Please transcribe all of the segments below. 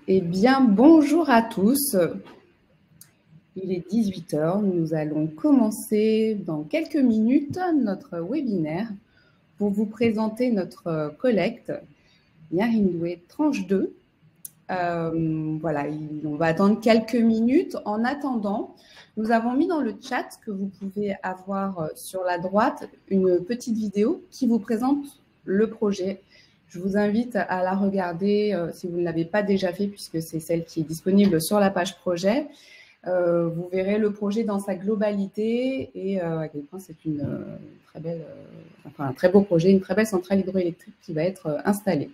Eh bien, bonjour à tous. Il est 18 h. Nous allons commencer dans quelques minutes notre webinaire pour vous présenter notre collecte Nyarindwe tranche 2. Voilà, on va attendre quelques minutes. En attendant, nous avons mis dans le chat que vous pouvez avoir sur la droite une petite vidéo qui vous présente le projet. Je vous invite à la regarder si vous ne l'avez pas déjà fait, puisque c'est celle qui est disponible sur la page projet. Vous verrez le projet dans sa globalité et à quel point c'est un très beau projet, une très belle centrale hydroélectrique qui va être installée.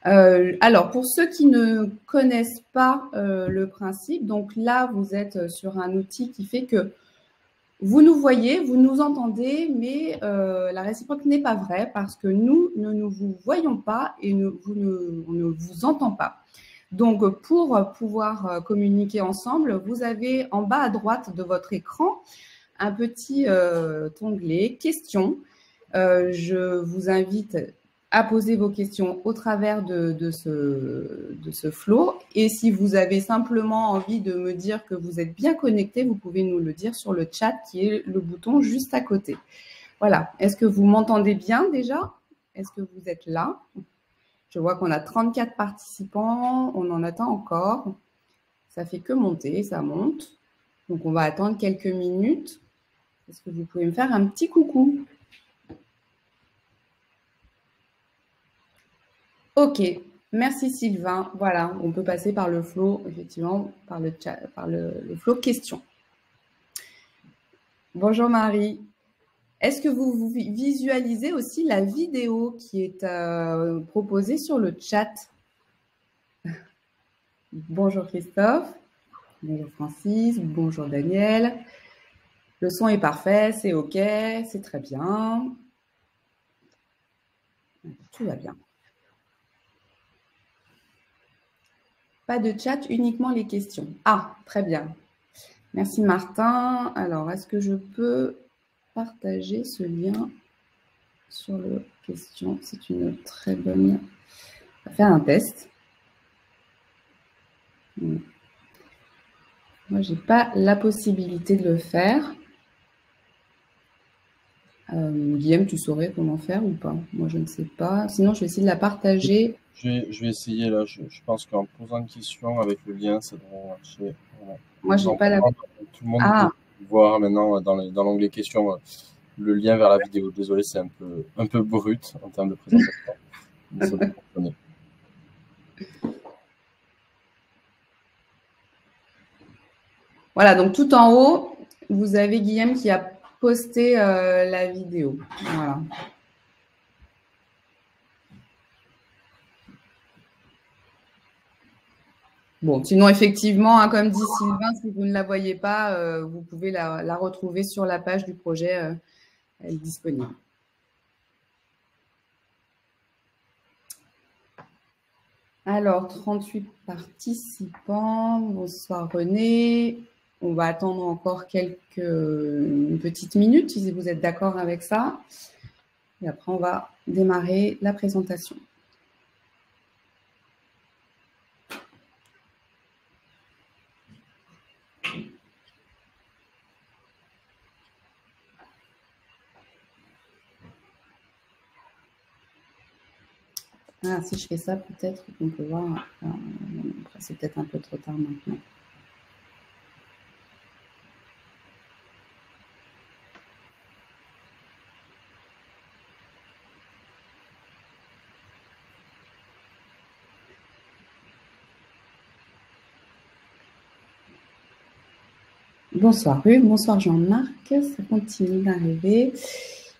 Alors, pour ceux qui ne connaissent pas le principe, donc là, vous êtes sur un outil qui fait que vous nous voyez, vous nous entendez, mais la réciproque n'est pas vraie parce que nous ne vous voyons pas et on ne vous entend pas. Donc, pour pouvoir communiquer ensemble, vous avez en bas à droite de votre écran un petit onglet « Questions ». Je vous invite à poser vos questions au travers de ce flow. Et si vous avez simplement envie de me dire que vous êtes bien connecté, vous pouvez nous le dire sur le chat qui est le bouton juste à côté. Voilà. Est-ce que vous m'entendez bien déjà? Est-ce que vous êtes là? Je vois qu'on a 34 participants. On en attend encore. Ça fait que monter, ça monte. Donc, on va attendre quelques minutes. Est-ce que vous pouvez me faire un petit coucou? Ok, merci Sylvain. Voilà, on peut passer par le flow, effectivement, par le chat, par le flow questions. Bonjour Marie. Est-ce que vous visualisez aussi la vidéo qui est proposée sur le chat? Bonjour Christophe. Bonjour Francis. Bonjour Daniel. Le son est parfait, c'est ok, c'est très bien. Tout va bien. Pas de chat, uniquement les questions. Ah, très bien. Merci Martin. Alors, est-ce que je peux partager ce lien sur le question? C'est une très bonne... On va faire un test. Moi, je n'ai pas la possibilité de le faire. Guillaume, tu saurais comment faire ou pas? Moi, je ne sais pas. Sinon, je vais essayer de la partager. Je vais essayer là. Je pense qu'en posant une question avec le lien, ça devrait marcher. Voilà. Moi, je n'ai pas la... Tout le monde peut voir maintenant dans l'onglet questions le lien vers la vidéo. Désolé, c'est un peu brut en termes de présentation. Mais ça peut fonctionner. Voilà, donc tout en haut, vous avez Guillaume qui a posté la vidéo. Voilà. Bon, sinon, effectivement, hein, comme dit Sylvain, si vous ne la voyez pas, vous pouvez la retrouver sur la page du projet. Elle est disponible. Alors, 38 participants. Bonsoir René. On va attendre encore une petite minute, si vous êtes d'accord avec ça. Et après, on va démarrer la présentation. Ah, si je fais ça, peut-être qu'on peut voir. C'est peut-être un peu trop tard maintenant. Bonsoir Hugues, bonsoir Jean-Marc, ça continue d'arriver.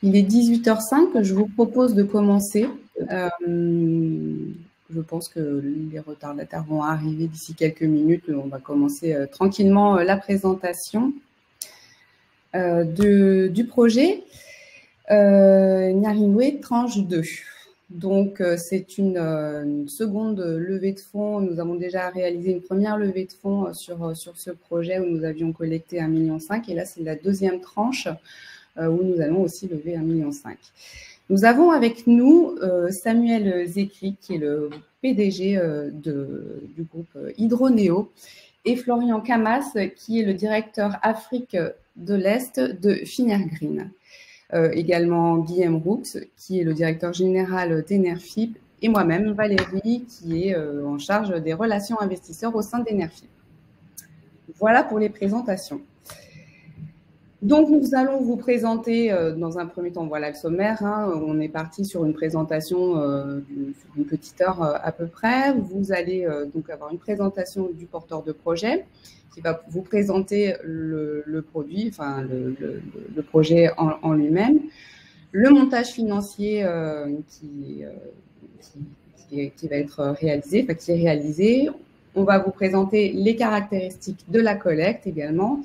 Il est 18h05, je vous propose de commencer. Je pense que les retardataires vont arriver d'ici quelques minutes. On va commencer tranquillement la présentation du projet Nyarindwe tranche 2. Donc, c'est une seconde levée de fonds. Nous avons déjà réalisé une première levée de fonds sur ce projet où nous avions collecté 1,5 million. Et là, c'est la deuxième tranche où nous allons aussi lever 1,5 million. Nous avons avec nous Samuel Zekri, qui est le PDG du groupe Hydronéo, et Florian Camas, qui est le directeur Afrique de l'Est de Finergreen. Également Guillaume Roux, qui est le directeur général d'Enerfip, et moi-même, Valérie, qui est en charge des relations investisseurs au sein d'Enerfip. Voilà pour les présentations. Donc, nous allons vous présenter dans un premier temps, voilà le sommaire. On est parti sur une présentation d'une petite heure à peu près. Vous allez donc avoir une présentation du porteur de projet qui va vous présenter le produit, enfin le projet en lui-même, le montage financier qui va être réalisé, enfin qui est réalisé. On va vous présenter les caractéristiques de la collecte également.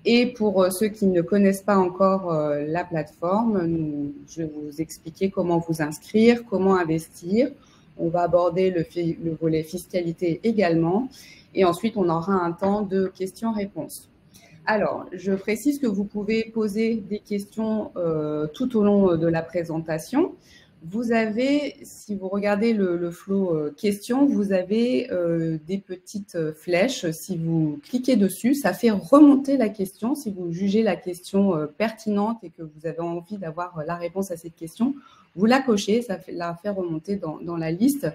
Et pour ceux qui ne connaissent pas encore la plateforme, je vais vous expliquer comment vous inscrire, comment investir. On va aborder le volet fiscalité également. Et ensuite, on aura un temps de questions-réponses. Alors, je précise que vous pouvez poser des questions tout au long de la présentation. Vous avez, si vous regardez le flot questions, vous avez des petites flèches. Si vous cliquez dessus, ça fait remonter la question. Si vous jugez la question pertinente et que vous avez envie d'avoir la réponse à cette question, vous la cochez, ça la fait remonter dans la liste.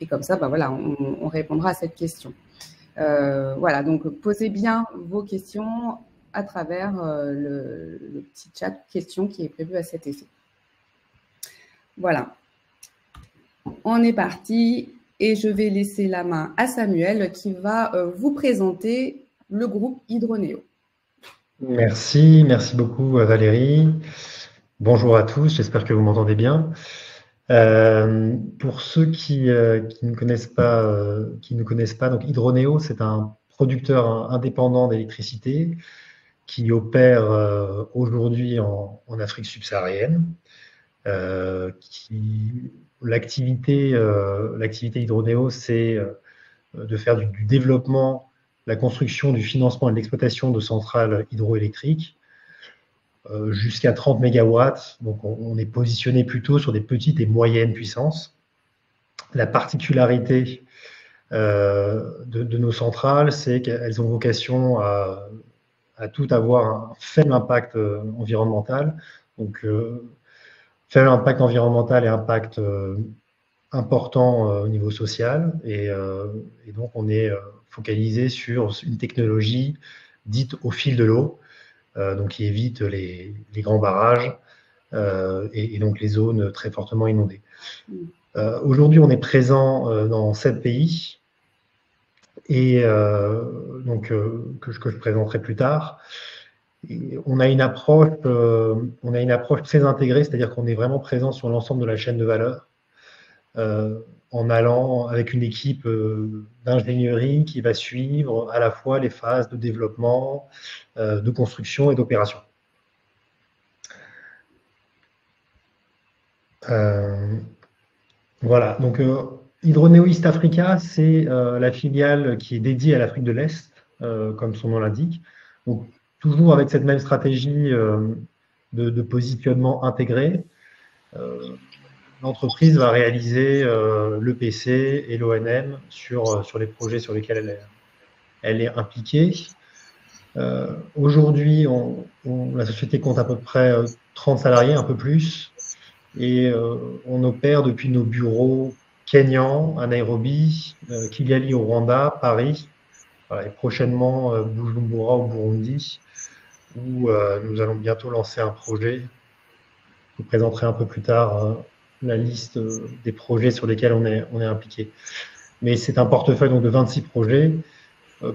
Et comme ça, voilà, on répondra à cette question. Voilà, donc posez bien vos questions à travers le petit chat questions qui est prévu à cet effet. Voilà, on est parti et je vais laisser la main à Samuel qui va vous présenter le groupe Hydronéo. Merci beaucoup Valérie. Bonjour à tous, j'espère que vous m'entendez bien. Pour ceux qui ne connaissent pas, donc Hydronéo, c'est un producteur indépendant d'électricité qui opère aujourd'hui en Afrique subsaharienne. L'activité Hydronéo, c'est de faire du développement, la construction, du financement et de l'exploitation de centrales hydroélectriques jusqu'à 30 MW. Donc, on est positionné plutôt sur des petites et moyennes puissances. La particularité de nos centrales, c'est qu'elles ont vocation à tout avoir un faible impact environnemental. Donc, faible impact environnemental et impact important au niveau social. Et donc, on est focalisé sur une technologie dite au fil de l'eau, donc qui évite les grands barrages et donc les zones très fortement inondées. Aujourd'hui, on est présent dans 7 pays et donc que je présenterai plus tard. Et on a une approche très intégrée, c'est-à-dire qu'on est vraiment présent sur l'ensemble de la chaîne de valeur, en allant avec une équipe d'ingénierie qui va suivre à la fois les phases de développement, de construction et d'opération. Voilà, donc Hydronéo East Africa, c'est la filiale qui est dédiée à l'Afrique de l'Est, comme son nom l'indique. Donc, toujours avec cette même stratégie de positionnement intégré. L'entreprise va réaliser l'EPC et l'ONM sur les projets sur lesquels elle est impliquée. Aujourd'hui, la société compte à peu près 30 salariés, un peu plus, et on opère depuis nos bureaux Kenyan, à Nairobi, Kigali au Rwanda, Paris, voilà, et prochainement Bujumbura au Burundi, où nous allons bientôt lancer un projet. Je vous présenterai un peu plus tard la liste des projets sur lesquels on est impliqué. Mais c'est un portefeuille donc, de 26 projets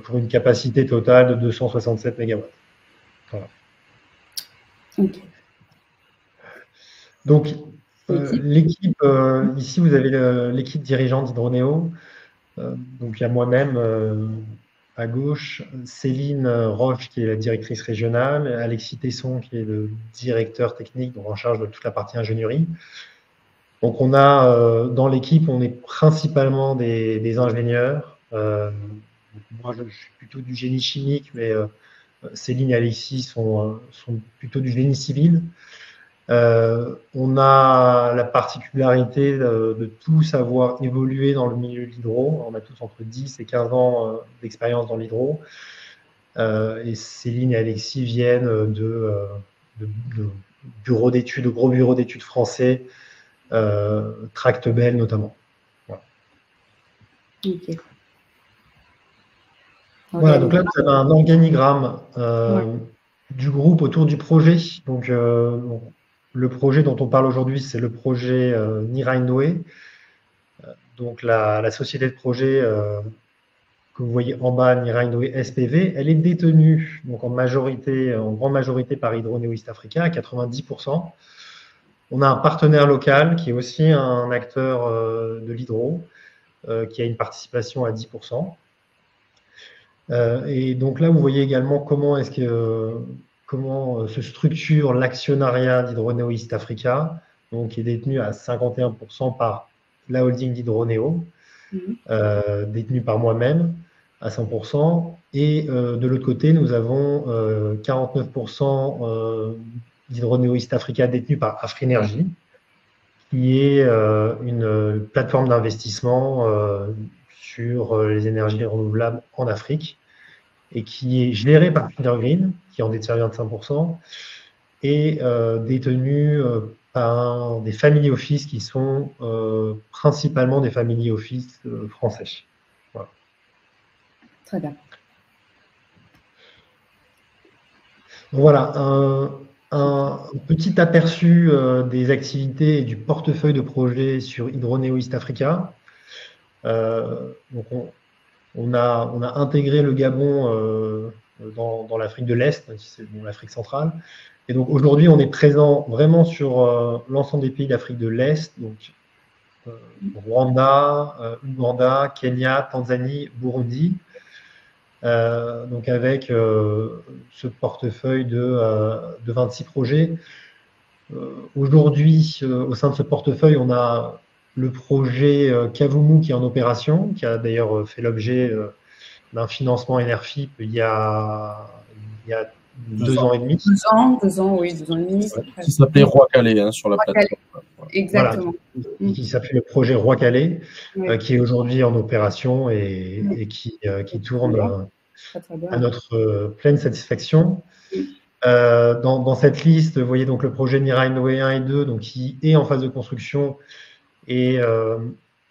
pour une capacité totale de 267 MW. Voilà. Okay. Donc, l'équipe, ici vous avez l'équipe dirigeante d'Hydronéo. Donc, il y a moi-même à gauche, Céline Roche qui est la directrice régionale, Alexis Tesson qui est le directeur technique, donc en charge de toute la partie ingénierie. Donc, on a dans l'équipe, on est principalement des ingénieurs. Moi, je suis plutôt du génie chimique, mais Céline et Alexis sont plutôt du génie civil. On a la particularité de tous avoir évolué dans le milieu de l'hydro. On a tous entre 10 et 15 ans d'expérience dans l'hydro. Et Céline et Alexis viennent de bureaux d'études, de gros bureaux d'études français, Tractebel notamment. Voilà. Ok. Voilà, donc là, vous avez un organigramme du groupe autour du projet. Donc, le projet dont on parle aujourd'hui, c'est le projet Niraindoé. Donc, la société de projet que vous voyez en bas, Niraindoé SPV, elle est détenue donc en grande majorité par Hydroneo East Africa, à 90%. On a un partenaire local qui est aussi un acteur de l'hydro, qui a une participation à 10%. Et donc là, vous voyez également comment se structure l'actionnariat d'Hydroneo East Africa, donc qui est détenu à 51% par la holding d'Hydroneo, détenue par moi-même à 100%. Et de l'autre côté, nous avons 49% d'Hydroneo East Africa détenu par Afrinergy, qui est une plateforme d'investissement sur les énergies renouvelables en Afrique, et qui est géré par Green, qui en détient 25%, et détenu par des family office qui sont principalement des family office français. Voilà. Très bien. Voilà, un petit aperçu des activités et du portefeuille de projets sur Hydroneo East Africa. Donc on a intégré le Gabon dans l'Afrique de l'Est, c'est l'Afrique centrale. Et donc aujourd'hui, on est présent vraiment sur l'ensemble des pays d'Afrique de l'Est, donc Rwanda, Ouganda, Kenya, Tanzanie, Burundi. Donc avec ce portefeuille de 26 projets. Aujourd'hui, au sein de ce portefeuille, on a le projet Kavumu qui est en opération, qui a d'ailleurs fait l'objet d'un financement NRFIP il y a 2 ans et demi. 2 ans, oui, 2 ans et demi. Qui s'appelait Roi Calais sur la plateforme. Exactement. Voilà, qui s'appelle le projet Roi Calais, qui est aujourd'hui en opération et qui tourne à notre pleine satisfaction. Dans cette liste, vous voyez donc le projet Niraindoé 1 et 2, donc, qui est en phase de construction et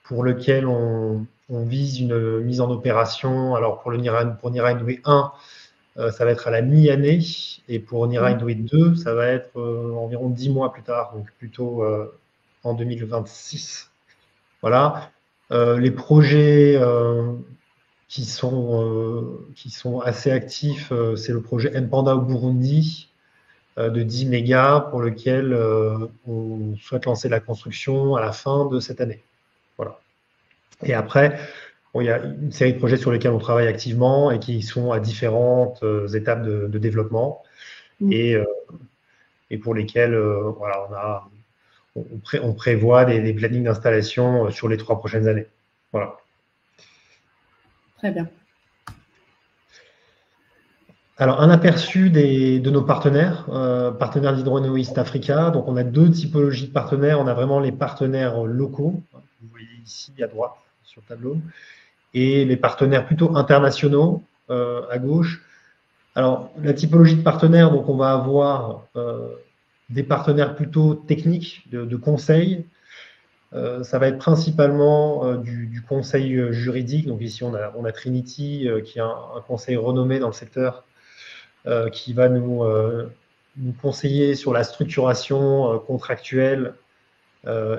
pour lequel on vise une mise en opération. Alors pour Niraindoé 1, ça va être à la mi-année, et pour Niraindoé 2, ça va être environ 10 mois plus tard, donc plutôt en 2026. Voilà. Les projets qui sont assez actifs, c'est le projet Mpanda au Burundi de 10 mégas, pour lequel on souhaite lancer la construction à la fin de cette année. Voilà. Et après, il y a une série de projets sur lesquels on travaille activement et qui sont à différentes étapes de développement et pour lesquels voilà, on prévoit des plannings d'installation sur les 3 prochaines années. Voilà. Très bien. Alors, un aperçu de nos partenaires, partenaires d'Hydroneo East Africa. Donc, on a 2 typologies de partenaires. On a vraiment les partenaires locaux, vous voyez ici à droite sur le tableau, et les partenaires plutôt internationaux à gauche. Alors, la typologie de partenaires, donc on va avoir des partenaires plutôt techniques, de conseil. Ça va être principalement du conseil juridique. Donc ici, on a Trinity, qui est un conseil renommé dans le secteur, qui va nous conseiller sur la structuration contractuelle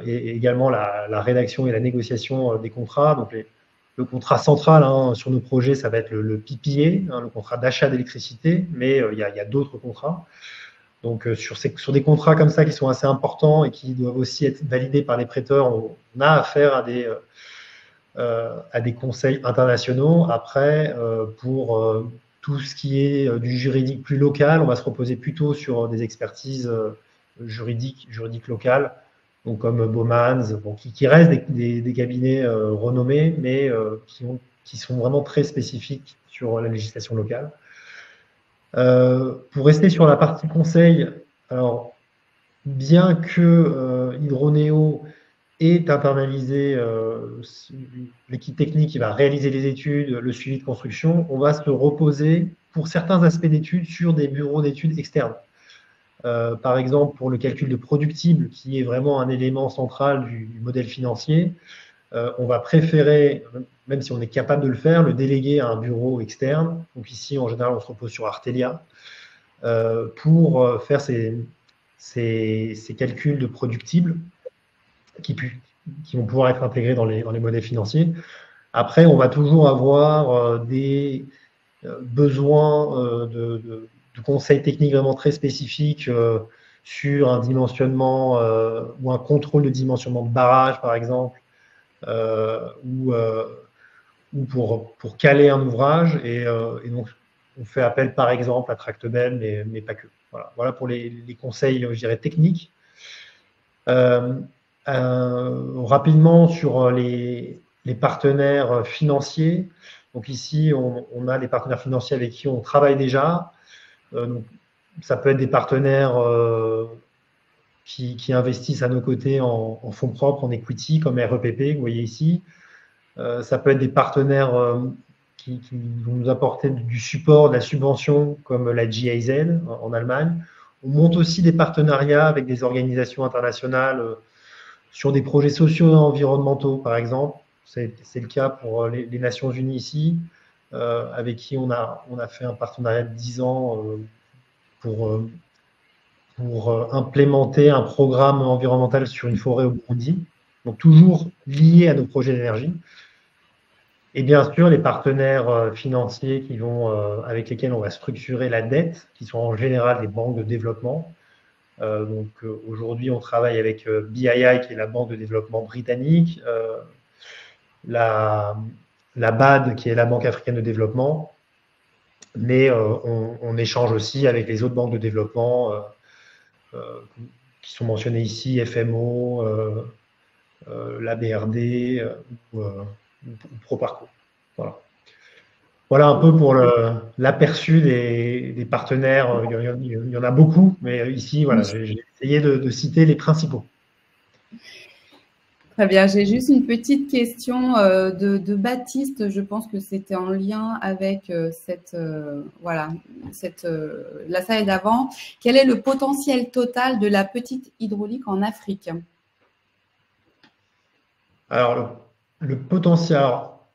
et également la rédaction et la négociation des contrats. Donc le contrat central sur nos projets, ça va être le PPA, le contrat d'achat d'électricité, mais il y a d'autres contrats. Donc sur des contrats comme ça qui sont assez importants et qui doivent aussi être validés par les prêteurs, on a affaire à des conseils internationaux. Après, pour tout ce qui est du juridique plus local, on va se reposer plutôt sur des expertises juridiques locales, donc comme Bowmans, qui restent des cabinets renommés, mais qui sont vraiment très spécifiques sur la législation locale. Pour rester sur la partie conseil, alors bien que Hydroneo ait internalisé l'équipe technique qui va réaliser les études, le suivi de construction, on va se reposer pour certains aspects d'études sur des bureaux d'études externes. Par exemple, pour le calcul de productible, qui est vraiment un élément central du modèle financier, on va préférer, même si on est capable de le faire, le déléguer à un bureau externe. Donc ici, en général, on se repose sur Artelia pour faire ces calculs de productible qui vont pouvoir être intégrés dans les modèles financiers. Après, on va toujours avoir des besoins de conseils techniques vraiment très spécifiques sur un dimensionnement ou un contrôle de dimensionnement de barrage, par exemple, ou pour caler un ouvrage. Et donc, on fait appel, par exemple, à Tractebel, mais pas que. Voilà pour les conseils, je dirais, techniques. Rapidement sur les partenaires financiers. Donc ici, on a les partenaires financiers avec qui on travaille déjà. Donc, ça peut être des partenaires qui investissent à nos côtés en fonds propres, en equity, comme REPP, que vous voyez ici. Ça peut être des partenaires qui vont nous apporter du support, de la subvention, comme la GIZ en Allemagne. On monte aussi des partenariats avec des organisations internationales sur des projets sociaux et environnementaux, par exemple. C'est le cas pour les Nations Unies ici, avec qui on a fait un partenariat de 10 ans pour implémenter un programme environnemental sur une forêt au Burundi, donc toujours lié à nos projets d'énergie. Et bien sûr, les partenaires financiers avec lesquels on va structurer la dette, qui sont en général des banques de développement. Donc aujourd'hui, on travaille avec BII, qui est la banque de développement britannique, la BAD, qui est la Banque africaine de développement, mais on échange aussi avec les autres banques de développement qui sont mentionnées ici, FMO, la BRD ou ProParco. Voilà un peu pour l'aperçu des partenaires. Il y en a beaucoup, mais ici, voilà, j'ai essayé de citer les principaux. Très bien. J'ai juste une petite question de Baptiste. Je pense que c'était en lien avec la slide d'avant. Quel est le potentiel total de la petite hydraulique en Afrique? Alors, le potentiel. Alors,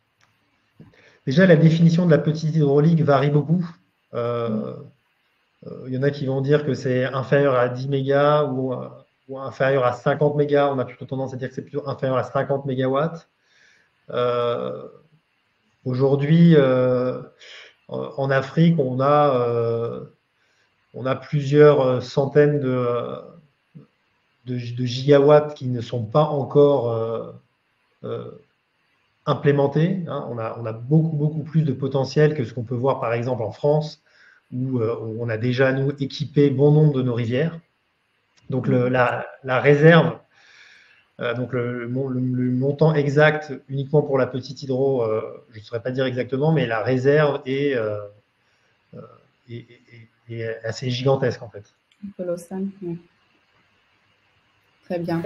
déjà, la définition de la petite hydraulique varie beaucoup. Il y en a qui vont dire que c'est inférieur à 10 mégas ou inférieur à 50 mégas. On a plutôt tendance à dire que c'est plutôt inférieur à 50 mégawatts. Aujourd'hui, en Afrique, on a plusieurs centaines de gigawatts qui ne sont pas encore implémentés. On a beaucoup plus de potentiel que ce qu'on peut voir par exemple en France, où on a déjà, nous, équipé bon nombre de nos rivières. Donc la réserve, donc le montant exact uniquement pour la petite hydro, je ne saurais pas dire exactement, mais la réserve est assez gigantesque en fait. Colossal, oui. Très bien.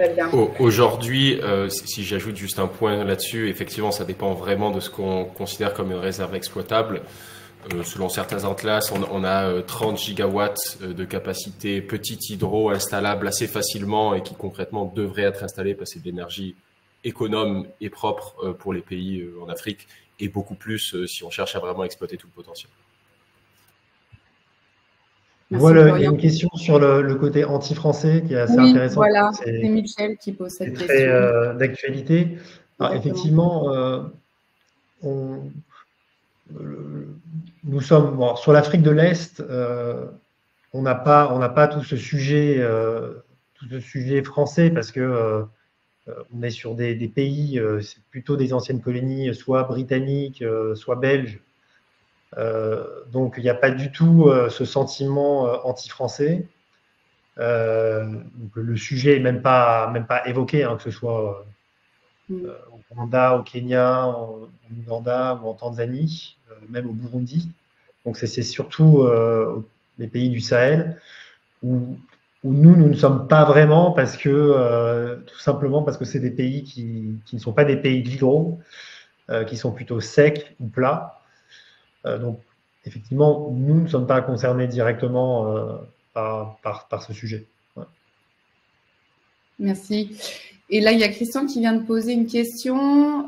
Aujourd'hui, si j'ajoute juste un point là-dessus, effectivement, ça dépend vraiment de ce qu'on considère comme une réserve exploitable. Selon certains atlas, on a 30 gigawatts de capacité petite hydro installable assez facilement et qui concrètement devrait être installée parce que c'est de l'énergie économe et propre pour les pays en Afrique et beaucoup plus si on cherche à vraiment exploiter tout le potentiel. Voilà, il y a une question sur le côté anti-français qui est assez intéressant. Voilà, c'est Michel qui pose cette question. C'est très d'actualité. Effectivement, nous sommes sur l'Afrique de l'Est, on n'a pas tout ce sujet français parce que on est sur des pays, c'est plutôt des anciennes colonies, soit britanniques, soit belges. Donc il n'y a pas du tout ce sentiment anti-français. Le sujet n'est même pas évoqué, que ce soit au Rwanda, au Kenya, en Ouganda ou en Tanzanie, même au Burundi. Donc c'est surtout les pays du Sahel où où nous ne sommes pas vraiment parce que, tout simplement parce que c'est des pays qui ne sont pas des pays de l'hydro, qui sont plutôt secs ou plats. Donc, effectivement, nous ne sommes pas concernés directement par ce sujet. Ouais. Merci. Et là, il y a Christian qui vient de poser une question.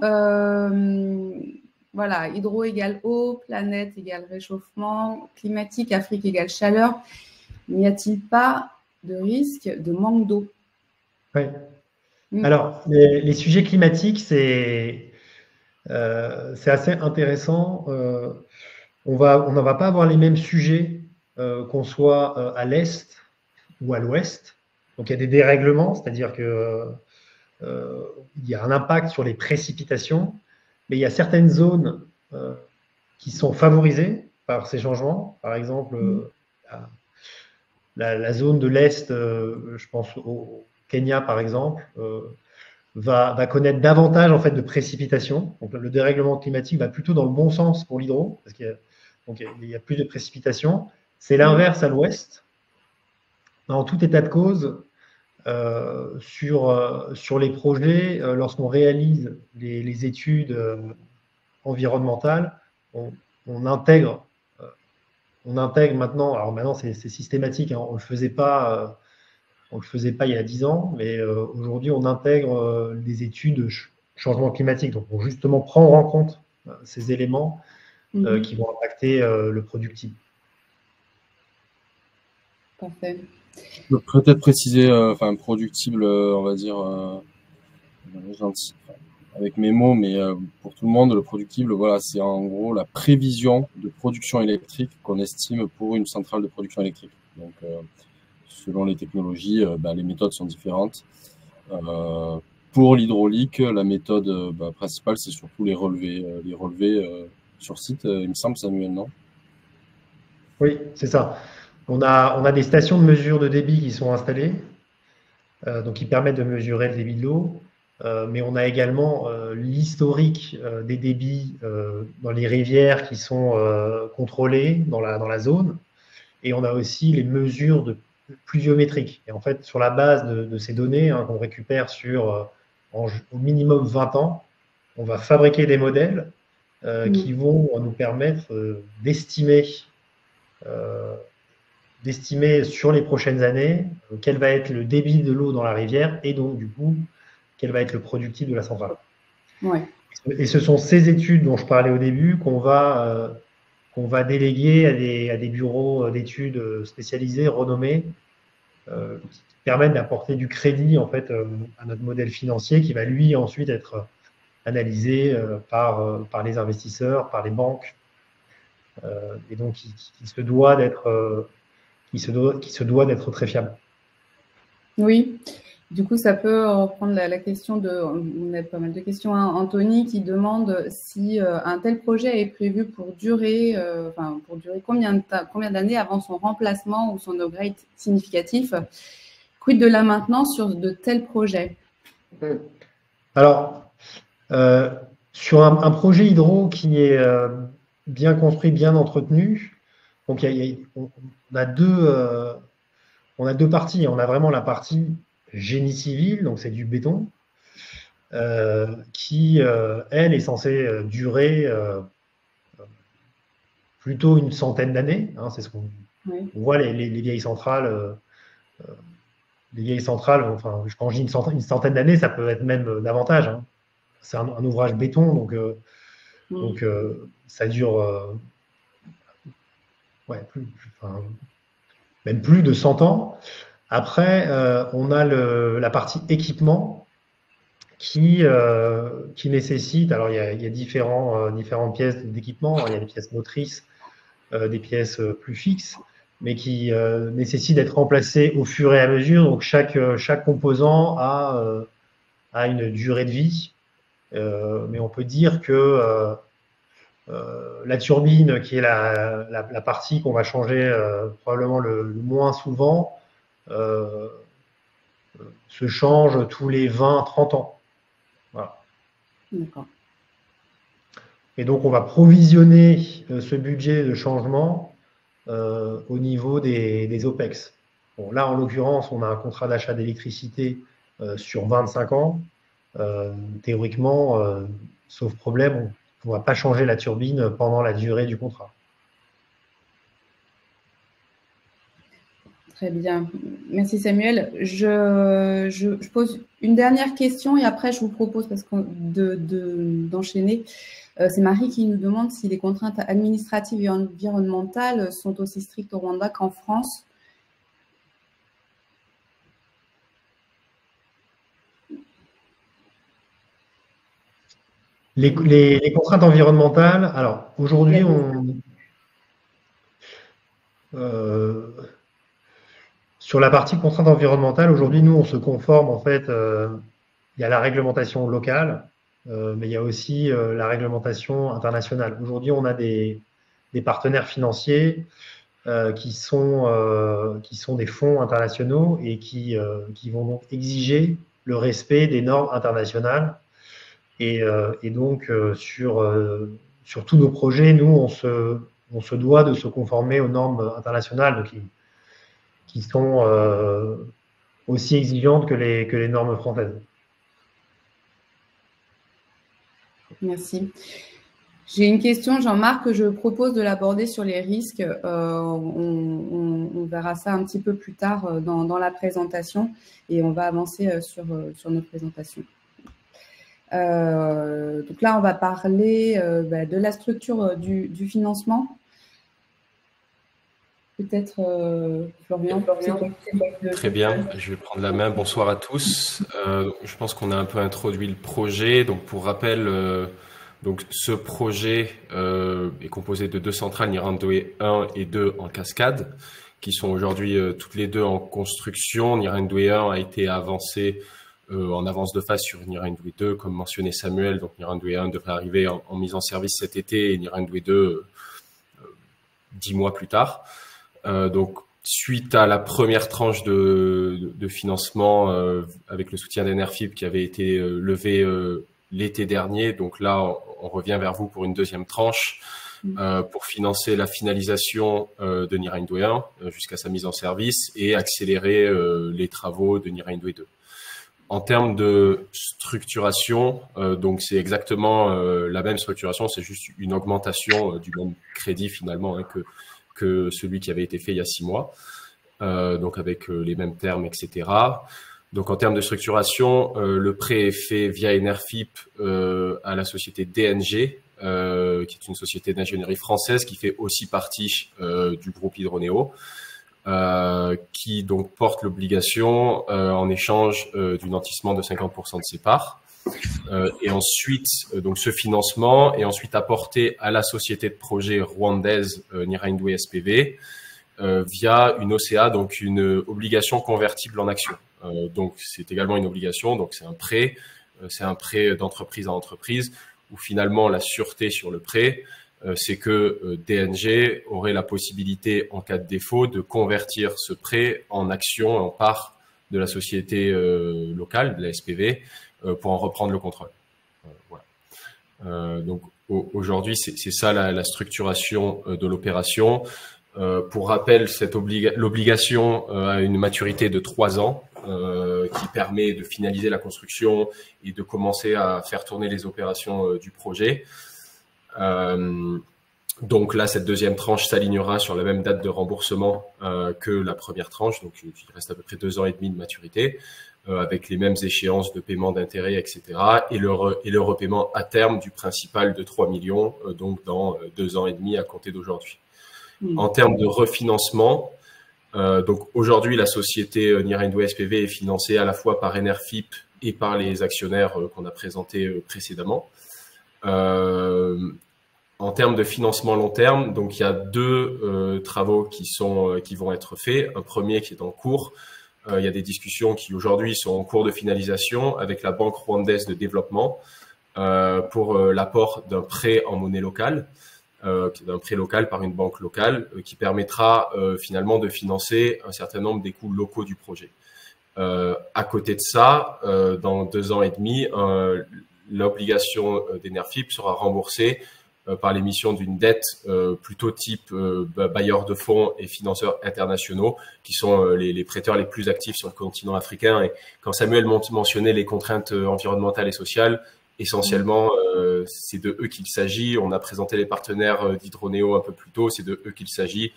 Voilà, hydro égale eau, planète égale réchauffement, climatique, Afrique égale chaleur. N'y a-t-il pas de risque de manque d'eau? Oui. Alors, les sujets climatiques, c'est assez intéressant. On ne va pas avoir les mêmes sujets qu'on soit à l'est ou à l'ouest. Donc, il y a des dérèglements, c'est-à-dire que il y a un impact sur les précipitations, mais il y a certaines zones qui sont favorisées par ces changements. Par exemple, la zone de l'Est, je pense au Kenya par exemple, va connaître davantage en fait de précipitations. Donc le dérèglement climatique va plutôt dans le bon sens pour l'hydro, parce qu'il y a plus de précipitations. C'est l'inverse à l'Ouest. En tout état de cause, sur les projets, lorsqu'on réalise les études environnementales, on intègre maintenant, alors maintenant c'est systématique, hein, on ne le faisait pas il y a 10 ans, mais aujourd'hui on intègre des études de changement climatique, donc pour justement prendre en compte ces éléments qui vont impacter le productible. Parfait. Je peux peut-être préciser, productible, on va dire, gentil, avec mes mots, mais pour tout le monde, le productible, voilà, c'est en gros la prévision de production électrique qu'on estime pour une centrale de production électrique. Donc, selon les technologies, les méthodes sont différentes. Pour l'hydraulique, la méthode principale, c'est surtout les relevés sur site, il me semble, Samuel, non? Oui, c'est ça. On a des stations de mesure de débit qui sont installées, donc qui permettent de mesurer le débit de l'eau, mais on a également l'historique des débits dans les rivières qui sont contrôlées dans la zone, et on a aussi les mesures de pluviométriques. Et en fait, sur la base de ces données qu'on récupère sur au minimum 20 ans, on va fabriquer des modèles qui vont nous permettre d'estimer sur les prochaines années quel va être le débit de l'eau dans la rivière et donc du coup quel va être le productif de la centrale. Ouais. Et ce sont ces études dont je parlais au début qu'on va déléguer à des bureaux d'études spécialisés, renommés, qui permettent d'apporter du crédit en fait à notre modèle financier qui va lui ensuite être analysé par les investisseurs, par les banques, et donc qui se doit d'être très fiable. Oui, du coup, ça peut reprendre la question on a pas mal de questions, hein. Anthony qui demande si un tel projet est prévu pour durer combien d'années avant son remplacement ou son upgrade significatif. Quid de la maintenance sur de tels projets? Alors, sur un projet hydro qui est bien construit, bien entretenu, donc on a deux parties. On a vraiment la partie génie civil, donc c'est du béton, qui, elle, est censée durer plutôt une centaine d'années. Hein, c'est ce qu'on voit les vieilles centrales. Les vieilles centrales, enfin, quand je dis une centaine d'années, ça peut être même davantage. Hein. C'est un ouvrage béton, donc ça dure même plus de 100 ans. Après, on a la partie équipement qui nécessite, alors il y a différentes pièces d'équipement, il y a des pièces motrices, des pièces plus fixes, mais qui nécessitent d'être remplacées au fur et à mesure. Donc chaque composant a une durée de vie, mais on peut dire que la turbine, qui est la partie qu'on va changer probablement le moins souvent, se change tous les 20-30 ans. Voilà. D'accord. Et donc, on va provisionner ce budget de changement au niveau des OPEX. Bon, là, en l'occurrence, on a un contrat d'achat d'électricité sur 25 ans. Théoriquement, sauf problème, on ne va pas changer la turbine pendant la durée du contrat. Très bien. Merci Samuel. Je pose une dernière question et après je vous propose d'enchaîner. C'est Marie qui nous demande si les contraintes administratives et environnementales sont aussi strictes au Rwanda qu'en France. Les contraintes environnementales, alors aujourd'hui, sur la partie contraintes environnementales, aujourd'hui, nous, on se conforme, en fait, il y a la réglementation locale, mais il y a aussi la réglementation internationale. Aujourd'hui, on a des partenaires financiers qui sont des fonds internationaux et qui vont donc exiger le respect des normes internationales. Et donc, sur tous nos projets, nous, on se doit de se conformer aux normes internationales qui sont aussi exigeantes que les normes françaises. Merci. J'ai une question, Jean-Marc, que je propose de l'aborder sur les risques. On verra ça un petit peu plus tard dans la présentation et on va avancer sur notre présentation. Donc là, on va parler de la structure du financement. Peut-être Florian. Très bien, je vais prendre la main. Bonsoir à tous. Je pense qu'on a un peu introduit le projet. Donc pour rappel, donc ce projet est composé de 2 centrales, Nyirandwe 1 et 2 en cascade, qui sont aujourd'hui toutes les 2 en construction. Nyirandwe 1 a été avancé en avance de phase sur Nyirandwe 2, comme mentionné Samuel. Donc Nyirandwe 1 devrait arriver en mise en service cet été et Nyirandwe 2 10 mois plus tard. Donc suite à la première tranche de financement avec le soutien d'Enerfip qui avait été levé l'été dernier, donc là on revient vers vous pour une deuxième tranche pour financer la finalisation de Nyirandwe 1 jusqu'à sa mise en service et accélérer les travaux de Nyirandwe 2. En termes de structuration, donc c'est exactement la même structuration, c'est juste une augmentation du même crédit finalement que celui qui avait été fait il y a 6 mois, donc avec les mêmes termes, etc. Donc en termes de structuration, le prêt est fait via Enerfip à la société DNG, qui est une société d'ingénierie française qui fait aussi partie du groupe Hydroneo. Qui donc porte l'obligation en échange du nantissement de 50% de ses parts. Et ensuite, donc ce financement est ensuite apporté à la société de projet rwandaise Nyirandwe SPV via une OCA, donc une obligation convertible en action. Donc c'est également une obligation, donc c'est un prêt d'entreprise à entreprise où finalement la sûreté sur le prêt c'est que DNG aurait la possibilité, en cas de défaut, de convertir ce prêt en action, en part de la société locale, de la SPV, pour en reprendre le contrôle. Voilà. Donc aujourd'hui, c'est ça la structuration de l'opération. Pour rappel, l'obligation a une maturité de 3 ans qui permet de finaliser la construction et de commencer à faire tourner les opérations du projet. Donc là, cette deuxième tranche s'alignera sur la même date de remboursement que la première tranche, donc il reste à peu près 2 ans et demi de maturité, avec les mêmes échéances de paiement d'intérêts, etc. Et le repaiement à terme du principal de 3 millions, donc dans 2 ans et demi à compter d'aujourd'hui. En termes de refinancement, donc aujourd'hui, la société Nyirandwe SPV est financée à la fois par Enerfip et par les actionnaires qu'on a présentés précédemment. En termes de financement long terme, donc il y a 2 travaux qui vont être faits. Un premier qui est en cours. Il y a des discussions qui aujourd'hui sont en cours de finalisation avec la Banque rwandaise de développement pour l'apport d'un prêt en monnaie locale, d'un prêt local par une banque locale qui permettra finalement de financer un certain nombre des coûts locaux du projet. À côté de ça, dans 2 ans et demi, l'obligation d'Enerfip sera remboursée par l'émission d'une dette plutôt type bailleurs de fonds et financeurs internationaux, qui sont les prêteurs les plus actifs sur le continent africain. Et quand Samuel mentionnait les contraintes environnementales et sociales, essentiellement, c'est de eux qu'il s'agit. On a présenté les partenaires d'Hydroneo un peu plus tôt, c'est de eux qu'il s'agit.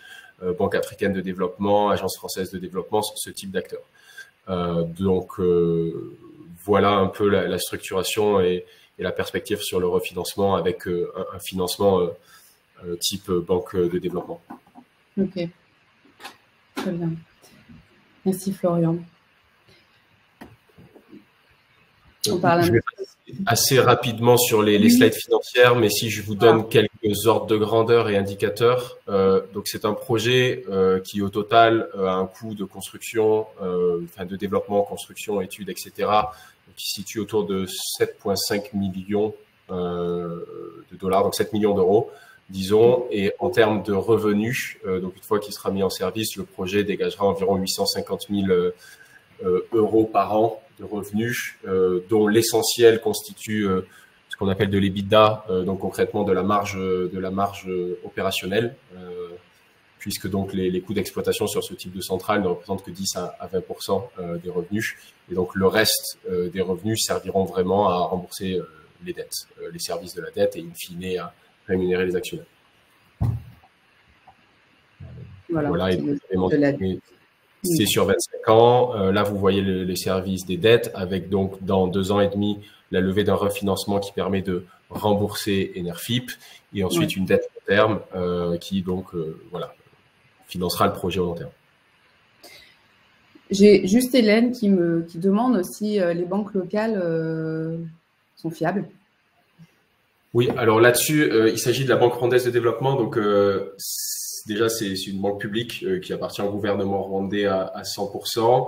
Banque africaine de développement, Agence française de développement, ce type d'acteurs. Voilà un peu la structuration et la perspective sur le refinancement avec un financement type banque de développement. Ok, très bien. Merci Florian. Je vais passer assez rapidement sur les slides financières, mais si je vous donne quelques ordres de grandeur et indicateurs. Donc c'est un projet qui au total a un coût de construction, de développement, construction, études, etc., qui se situe autour de 7,5 millions de dollars, donc 7 millions d'euros, disons. Et en termes de revenus, donc une fois qu'il sera mis en service, le projet dégagera environ 850 000 euros par an de revenus, dont l'essentiel constitue ce qu'on appelle de l'EBITDA, donc concrètement de la marge opérationnelle, puisque donc les coûts d'exploitation sur ce type de centrale ne représentent que 10 à 20% des revenus, et donc le reste des revenus serviront vraiment à rembourser les dettes, les services de la dette, et in fine à rémunérer les actionnaires. Voilà, c'est sur 25 ans. Là, vous voyez les services des dettes avec donc dans 2 ans et demi la levée d'un refinancement qui permet de rembourser Enerfip et ensuite une dette long terme qui donc financera le projet au long terme. J'ai juste Hélène qui demande si les banques locales sont fiables. Oui, alors là-dessus, il s'agit de la Banque rwandaise de développement. Donc, déjà, c'est une banque publique qui appartient au gouvernement rwandais à 100%.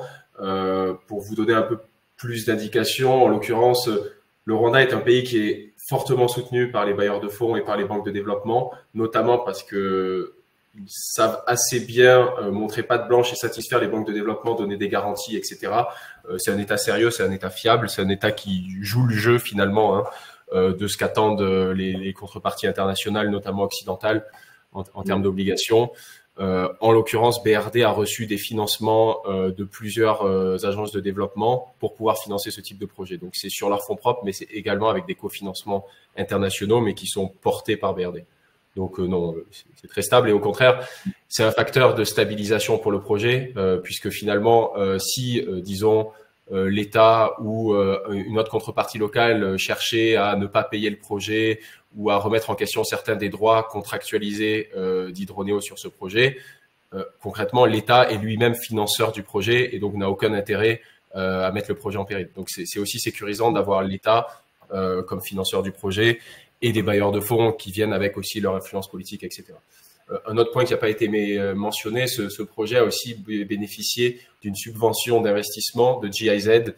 Pour vous donner un peu plus d'indications, en l'occurrence, le Rwanda est un pays qui est fortement soutenu par les bailleurs de fonds et par les banques de développement, notamment parce que ils savent assez bien montrer patte blanche et satisfaire les banques de développement, donner des garanties, etc. C'est un État sérieux, c'est un État fiable, c'est un État qui joue le jeu finalement de ce qu'attendent les contreparties internationales, notamment occidentales, en termes d'obligations. En l'occurrence, BRD a reçu des financements de plusieurs agences de développement pour pouvoir financer ce type de projet. Donc, c'est sur leurs fonds propres, mais c'est également avec des cofinancements internationaux, mais qui sont portés par BRD. Donc, non, c'est très stable. Et au contraire, c'est un facteur de stabilisation pour le projet, puisque finalement, si, disons, l'État ou une autre contrepartie locale cherchait à ne pas payer le projet ou à remettre en question certains des droits contractualisés d'Hydroneo sur ce projet, concrètement, l'État est lui-même financeur du projet et donc n'a aucun intérêt à mettre le projet en péril. Donc, c'est aussi sécurisant d'avoir l'État comme financeur du projet et des bailleurs de fonds qui viennent avec aussi leur influence politique, etc. Un autre point qui n'a pas été mentionné, ce projet a aussi bénéficié d'une subvention d'investissement de GIZ,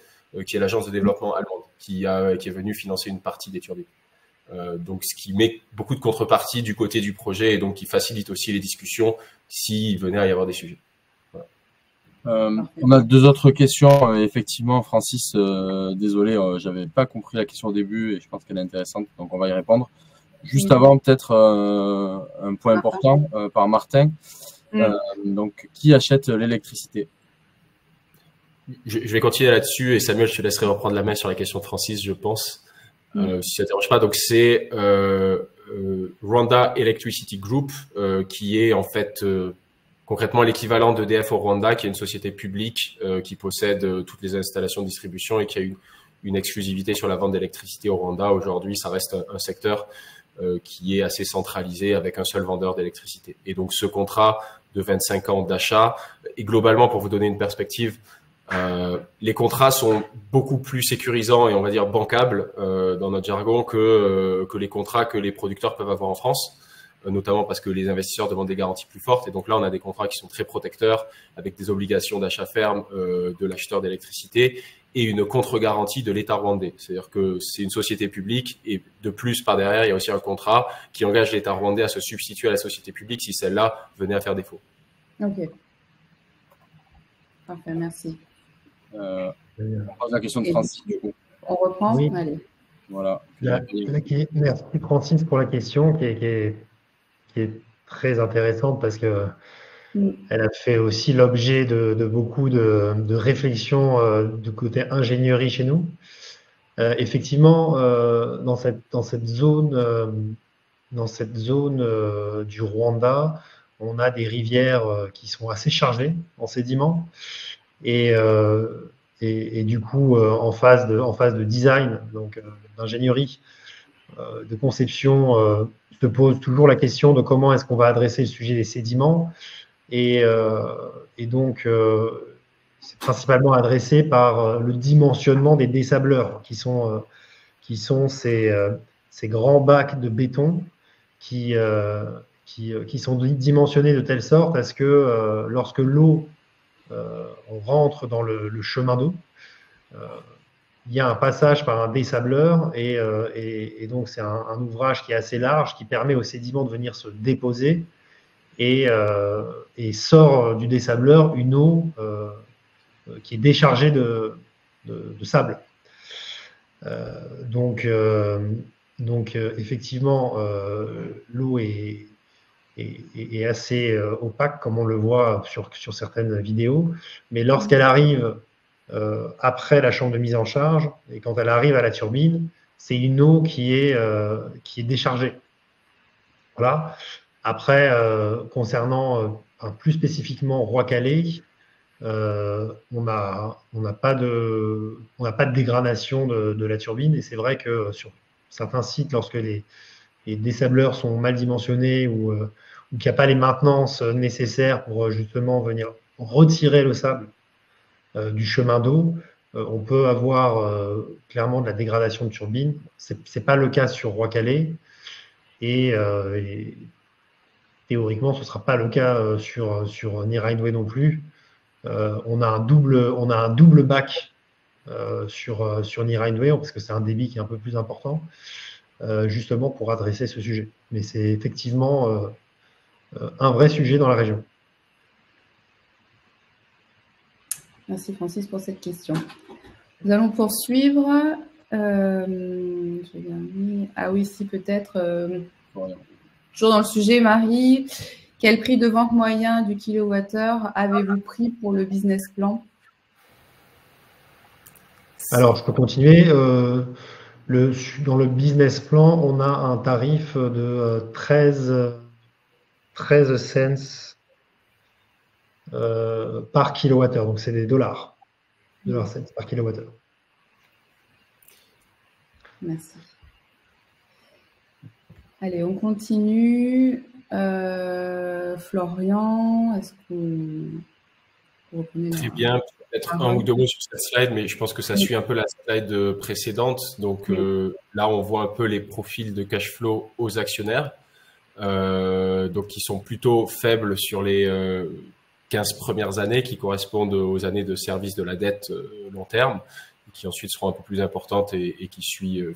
qui est l'agence de développement allemande, qui est venue financer une partie des turbines. Donc, ce qui met beaucoup de contreparties du côté du projet et donc qui facilite aussi les discussions s'il venait à y avoir des sujets. Voilà. On a 2 autres questions. Effectivement, Francis, désolé, j'avais pas compris la question au début et je pense qu'elle est intéressante, donc on va y répondre. Juste avant, peut-être un point important par Martin. Donc, qui achète l'électricité? Je vais continuer là-dessus et Samuel, je te laisserai reprendre la main sur la question de Francis, je pense, si ça ne dérange pas. Donc, c'est Rwanda Electricity Group qui est en fait concrètement l'équivalent d'EDF au Rwanda, qui est une société publique qui possède toutes les installations de distribution et qui a une exclusivité sur la vente d'électricité au Rwanda. Aujourd'hui, ça reste un secteur qui est assez centralisé avec un seul vendeur d'électricité. Et donc, ce contrat de 25 ans d'achat, et globalement, pour vous donner une perspective, les contrats sont beaucoup plus sécurisants et on va dire bancables dans notre jargon que les contrats que les producteurs peuvent avoir en France, notamment parce que les investisseurs demandent des garanties plus fortes. Et donc là, on a des contrats qui sont très protecteurs avec des obligations d'achat ferme de l'acheteur d'électricité et une contre-garantie de l'État rwandais. C'est-à-dire que c'est une société publique et de plus, par derrière, il y a aussi un contrat qui engage l'État rwandais à se substituer à la société publique si celle-là venait à faire défaut. Ok. Parfait, merci. On pose la question de Francis, du coup. On reprend? Oui. Allez. Voilà. Merci Francis pour la question qui est très intéressante parce que elle a fait aussi l'objet de beaucoup de réflexions du côté ingénierie chez nous. Effectivement, dans cette zone du Rwanda, on a des rivières qui sont assez chargées en sédiments et du coup en phase de design, donc d'ingénierie, de conception, se pose toujours la question de comment est-ce qu'on va adresser le sujet des sédiments et donc c'est principalement adressé par le dimensionnement des désableurs qui sont ces grands bacs de béton qui sont dimensionnés de telle sorte à ce que lorsque l'eau rentre dans le chemin d'eau, il y a un passage par un désableur et donc c'est un ouvrage qui est assez large qui permet aux sédiments de venir se déposer et sort du désableur une eau qui est déchargée de sable. Donc effectivement, l'eau est assez opaque, comme on le voit sur certaines vidéos, mais lorsqu'elle arrive après la chambre de mise en charge, et quand elle arrive à la turbine, c'est une eau qui est déchargée. Voilà. Après, concernant plus spécifiquement Roi-Calais, on n'a pas de dégradation de la turbine, et c'est vrai que sur certains sites, lorsque les désableurs sont mal dimensionnés ou qu'il n'y a pas les maintenances nécessaires pour justement venir retirer le sable du chemin d'eau, on peut avoir clairement de la dégradation de turbine. C'est pas le cas sur Roi-Calais et théoriquement ce ne sera pas le cas sur Near Hindway non plus. On a un double bac sur Near Hindway parce que c'est un débit qui est un peu plus important, justement pour adresser ce sujet. Mais c'est effectivement un vrai sujet dans la région. Merci Francis pour cette question. Nous allons poursuivre. Ah oui, si peut-être. Toujours dans le sujet, Marie. Quel prix de vente moyen du kilowattheure avez-vous pris pour le business plan? Alors, je peux continuer. Dans le business plan, on a un tarif de 13 cents par kilowattheure. Donc, c'est des dollars cents par kilowattheure. Merci. Allez, on continue. Florian, est-ce que vous reprenez Très bien. Peut-être un ou deux mots sur cette slide, mais je pense que ça suit un peu la slide précédente. Donc là, on voit un peu les profils de cash flow aux actionnaires, donc qui sont plutôt faibles sur les 15 premières années, qui correspondent aux années de service de la dette long terme, qui ensuite seront un peu plus importantes et qui suivent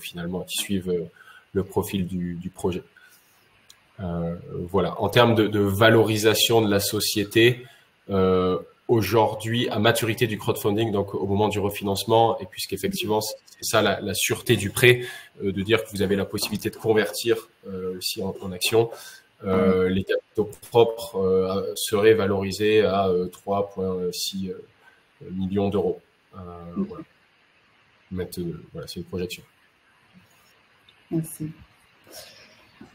le profil du projet. Voilà. En termes de valorisation de la société, aujourd'hui, à maturité du crowdfunding, donc au moment du refinancement, et puisqu'effectivement, c'est ça la sûreté du prêt, de dire que vous avez la possibilité de convertir aussi en actions, les capitaux propres seraient valorisés à 3,6 millions d'euros. Voilà. Voilà, c'est une projection. Merci.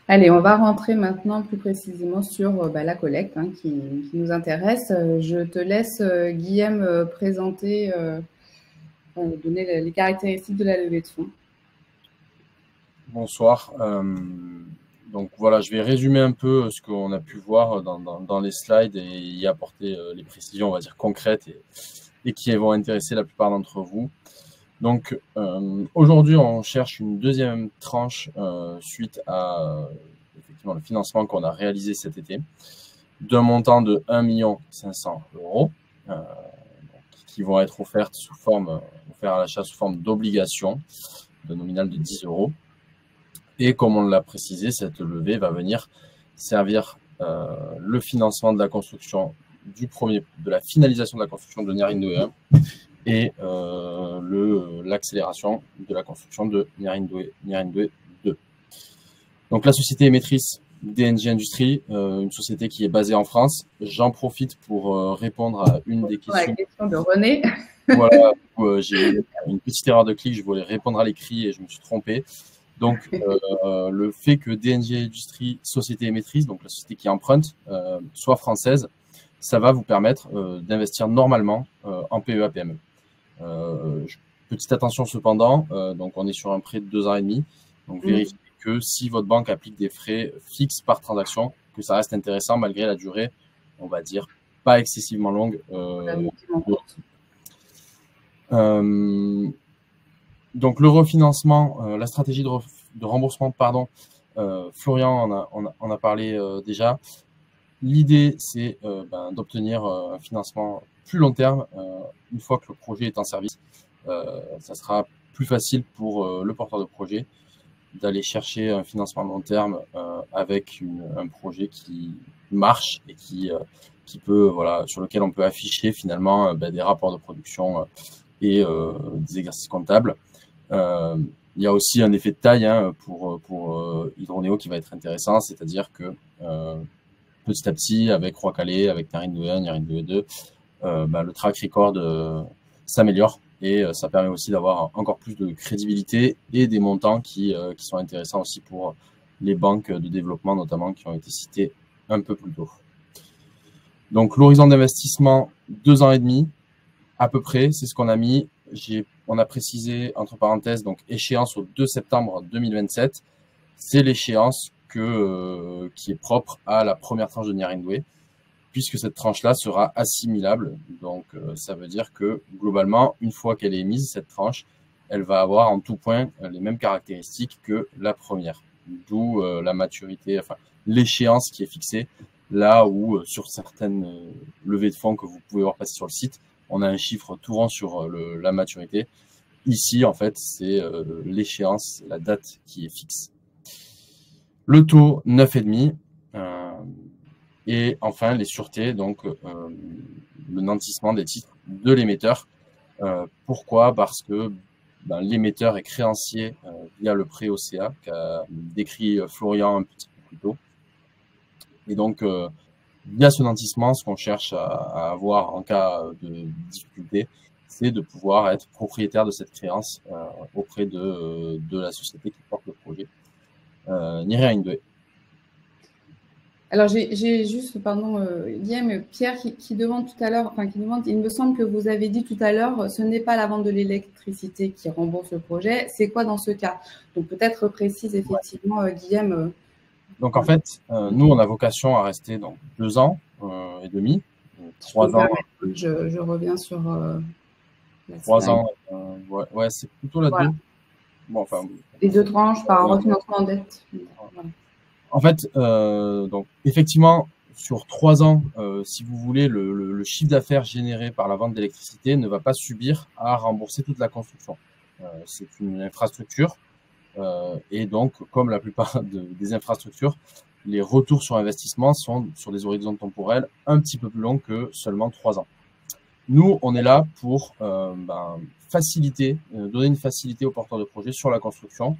Allez, on va rentrer maintenant plus précisément sur la collecte qui nous intéresse. Je te laisse, Guillaume, présenter, donner les caractéristiques de la levée de fonds. Bonsoir. Donc voilà, je vais résumer un peu ce qu'on a pu voir dans les slides et y apporter les précisions, on va dire, concrètes et qui vont intéresser la plupart d'entre vous. Donc, aujourd'hui, on cherche une deuxième tranche suite à effectivement le financement qu'on a réalisé cet été, d'un montant de 1 500 000 €, qui vont être offerts à l'achat sous forme d'obligations de nominal de 10 €. Et comme on l'a précisé, cette levée va venir servir le financement de la construction de la finalisation de la construction de Near Hindway 1 et l'accélération de la construction de Nyarindwe 2. Donc la société émettrice DNG Industries, une société qui est basée en France. J'en profite pour répondre à une des questions. La question de René. Voilà, j'ai eu une petite erreur de clic, je voulais répondre à l'écrit et je me suis trompé. Donc, le fait que DNG Industries, société émettrice, donc la société qui emprunte, soit française, ça va vous permettre d'investir normalement en PEA-PME. Petite attention cependant, donc on est sur un prêt de 2 ans et demi, donc vérifiez que si votre banque applique des frais fixes par transaction, que ça reste intéressant malgré la durée, on va dire, pas excessivement longue. Donc le refinancement, la stratégie de remboursement, pardon, Florian en a parlé déjà. L'idée, c'est d'obtenir un financement plus long terme. Une fois que le projet est en service, ça sera plus facile pour le porteur de projet d'aller chercher un financement long terme avec un projet qui marche et qui peut, voilà, sur lequel on peut afficher finalement des rapports de production et des exercices comptables. Il y a aussi un effet de taille pour Hydroneo qui va être intéressant, c'est-à-dire que petit à petit, avec Roi-Calais, avec Nyarindwe 1, Nyarindwe 2, le track record s'améliore et ça permet aussi d'avoir encore plus de crédibilité et des montants qui sont intéressants aussi pour les banques de développement notamment qui ont été citées un peu plus tôt. Donc l'horizon d'investissement, 2 ans et demi à peu près, c'est ce qu'on a mis. On a précisé, entre parenthèses, donc échéance au 2 septembre 2027. C'est l'échéance qui est propre à la première tranche de Nyarindwe, puisque cette tranche-là sera assimilable. Donc, ça veut dire que, globalement, une fois qu'elle est émise, cette tranche, elle va avoir en tout point les mêmes caractéristiques que la première. D'où la maturité, enfin, l'échéance qui est fixée, là où, sur certaines levées de fonds que vous pouvez voir passer sur le site, on a un chiffre tout rond sur la maturité. Ici, en fait, c'est l'échéance, la date qui est fixe. Le taux, 9,5. Et enfin, les sûretés, donc le nantissement des titres de l'émetteur. Pourquoi? Parce que l'émetteur est créancier via le prêt OCA qu'a décrit Florian un petit peu plus tôt. Et donc, via ce nantissement, ce qu'on cherche à avoir en cas de difficulté, c'est de pouvoir être propriétaire de cette créance auprès de la société qui porte le projet. Nyarindwe. Alors, j'ai juste, pardon, Guillaume, Pierre qui demande tout à l'heure, enfin qui demande, il me semble que vous avez dit tout à l'heure, ce n'est pas la vente de l'électricité qui rembourse le projet, c'est quoi dans ce cas? Donc peut-être précise effectivement, Guillaume. Donc en fait, nous, on a vocation à rester dans 2 ans et demi, 3 ans. Je reviens sur la 3 ans, ouais, c'est plutôt la 2. Bon, enfin, les 2 tranches par refinancement en dette. Voilà. En fait, donc effectivement, sur 3 ans, si vous voulez, le chiffre d'affaires généré par la vente d'électricité ne va pas subir à rembourser toute la construction. C'est une infrastructure. Et donc, comme la plupart des infrastructures, les retours sur investissement sont sur des horizons temporels un petit peu plus longs que seulement 3 ans. Nous, on est là pour faciliter, donner une facilité aux porteurs de projets sur la construction,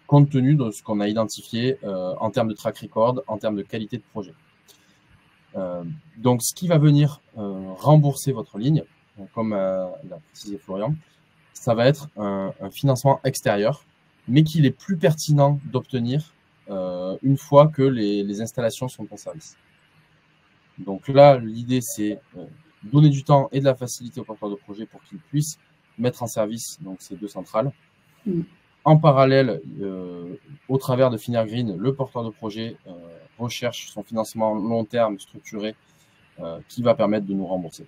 compte tenu de ce qu'on a identifié en termes de track record, en termes de qualité de projet. Donc, ce qui va venir rembourser votre ligne, comme l'a précisé Florian, ça va être un financement extérieur, mais qu'il est plus pertinent d'obtenir une fois que les installations sont en service. Donc là, l'idée, c'est donner du temps et de la facilité aux porteurs de projet pour qu'ils puissent mettre en service donc, ces 2 centrales. En parallèle, au travers de Finargreen, le porteur de projet recherche son financement long terme structuré qui va permettre de nous rembourser.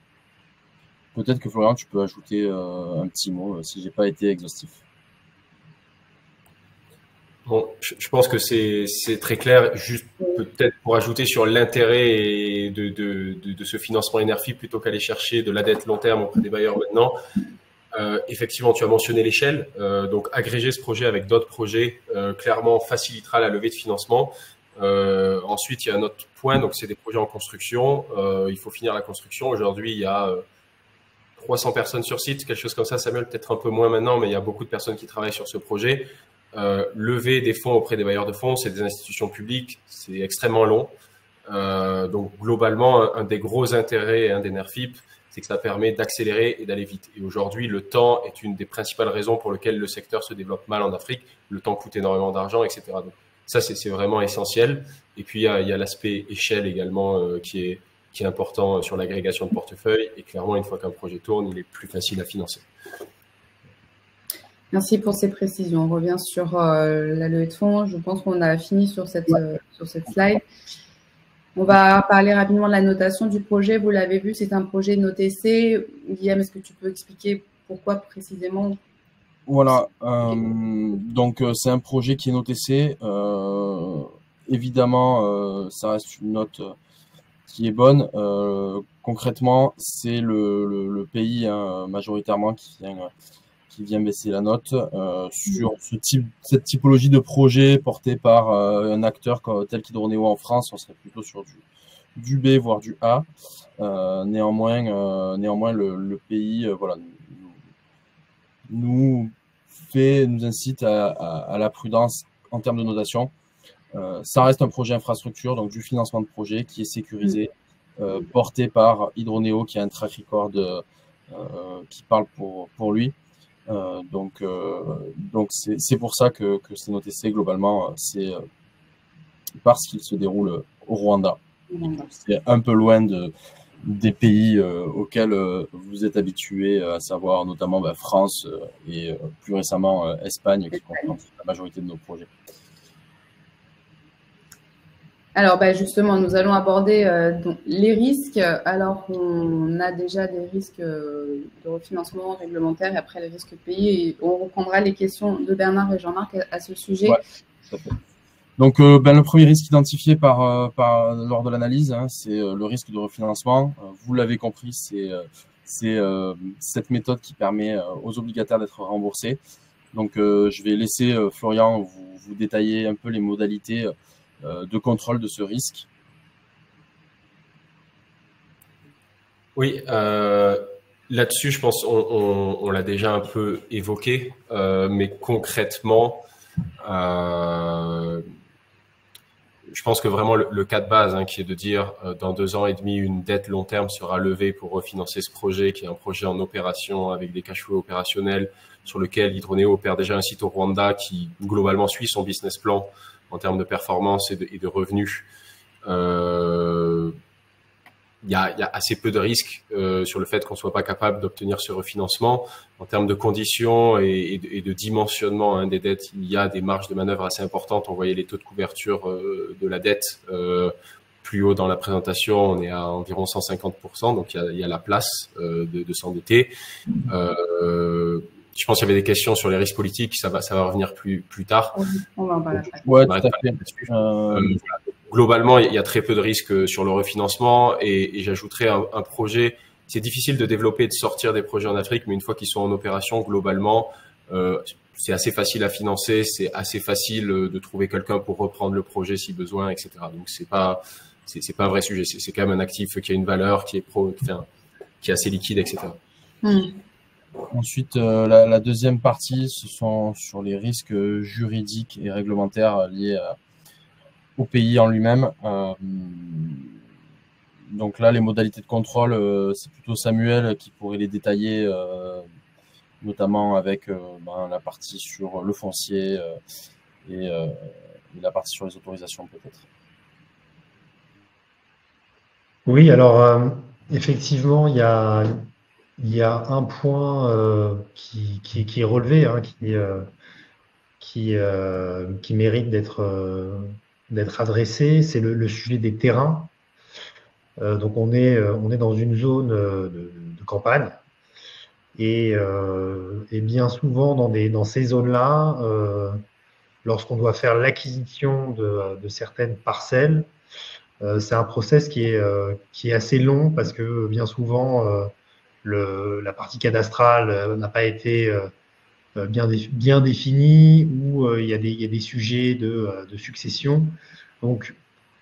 Peut-être que Florian, tu peux ajouter un petit mot si je n'ai pas été exhaustif. Bon, je pense que c'est très clair. Juste peut-être pour ajouter sur l'intérêt de ce financement Enerfi plutôt qu'aller chercher de la dette long terme auprès des bailleurs maintenant. Effectivement, tu as mentionné l'échelle. Donc, agréger ce projet avec d'autres projets clairement facilitera la levée de financement. Ensuite, il y a un autre point. Donc, c'est des projets en construction. Il faut finir la construction. Aujourd'hui, il y a 300 personnes sur site, quelque chose comme ça, Samuel, peut-être un peu moins maintenant, mais il y a beaucoup de personnes qui travaillent sur ce projet. Lever des fonds auprès des bailleurs de fonds, c'est des institutions publiques, c'est extrêmement long. Donc globalement, un des gros intérêts et un des nerfs FIP, c'est que ça permet d'accélérer et d'aller vite. Et aujourd'hui, le temps est une des principales raisons pour lesquelles le secteur se développe mal en Afrique. Le temps coûte énormément d'argent, etc. Donc ça, c'est vraiment essentiel. Et puis, il y a l'aspect échelle également qui est important sur l'agrégation de portefeuille. Et clairement, une fois qu'un projet tourne, il est plus facile à financer. Merci pour ces précisions. On revient sur la levée de fonds. Je pense qu'on a fini sur cette slide. On va parler rapidement de la notation du projet. Vous l'avez vu, c'est un projet noté C. Guillaume, est-ce que tu peux expliquer pourquoi précisément? Voilà. Donc, c'est un projet qui est noté C. Évidemment, ça reste une note qui est bonne. Concrètement, c'est le pays majoritairement qui vient baisser la note sur cette typologie de projet porté par un acteur tel qu'Hydroneo en France. On serait plutôt sur du B, voire du A. Néanmoins, le pays voilà, nous incite à la prudence en termes de notation. Ça reste un projet infrastructure, donc du financement de projet qui est sécurisé, porté par Hydroneo, qui a un track record qui parle pour lui. Donc c'est pour ça que c'est noté C globalement, c'est parce qu'il se déroule au Rwanda. C'est un peu loin des pays auxquels vous êtes habitués, à savoir notamment France et plus récemment Espagne, qui comprend la majorité de nos projets. Alors, justement, nous allons aborder donc, les risques. Alors, on a déjà des risques de refinancement réglementaire et après les risques payés. Et on reprendra les questions de Bernard et Jean-Marc à ce sujet. Ouais, tout à fait. Donc, le premier risque identifié lors de l'analyse, c'est le risque de refinancement. Vous l'avez compris, c'est cette méthode qui permet aux obligataires d'être remboursés. Donc, je vais laisser Florian vous détailler un peu les modalités de contrôle de ce risque. Oui, là-dessus, je pense on l'a déjà un peu évoqué, mais concrètement, je pense que vraiment le cas de base, qui est de dire dans 2 ans et demi, une dette long terme sera levée pour refinancer ce projet, qui est un projet en opération avec des cash flows opérationnels sur lequel Hydroneo opère déjà un site au Rwanda qui globalement suit son business plan en termes de performance et de revenus. Il y a assez peu de risques sur le fait qu'on soit pas capable d'obtenir ce refinancement. En termes de conditions et de dimensionnement des dettes, il y a des marges de manœuvre assez importantes. On voyait les taux de couverture de la dette plus haut dans la présentation. On est à environ 150%, donc il y a la place de s'endetter. Je pense qu'il y avait des questions sur les risques politiques, ça va revenir plus tard. On va en parler après. Ouais, tout à fait. Globalement, il y a très peu de risques sur le refinancement et j'ajouterais un projet. C'est difficile de développer et de sortir des projets en Afrique, mais une fois qu'ils sont en opération, globalement, c'est assez facile à financer, c'est assez facile de trouver quelqu'un pour reprendre le projet si besoin, etc. Donc c'est pas un vrai sujet. C'est quand même un actif qui a une valeur, qui est assez liquide, etc. Ensuite, la deuxième partie, ce sont sur les risques juridiques et réglementaires liés au pays en lui-même. Donc là, les modalités de contrôle, c'est plutôt Samuel qui pourrait les détailler, notamment avec la partie sur le foncier et la partie sur les autorisations peut-être. Oui, alors effectivement, il y a un point qui est relevé, qui mérite d'être adressé, c'est le sujet des terrains. Donc on est dans une zone de campagne et bien souvent dans ces zones-là, lorsqu'on doit faire l'acquisition de certaines parcelles, c'est un process qui est assez long parce que bien souvent la partie cadastrale n'a pas été bien définie ou il y a des sujets de succession. Donc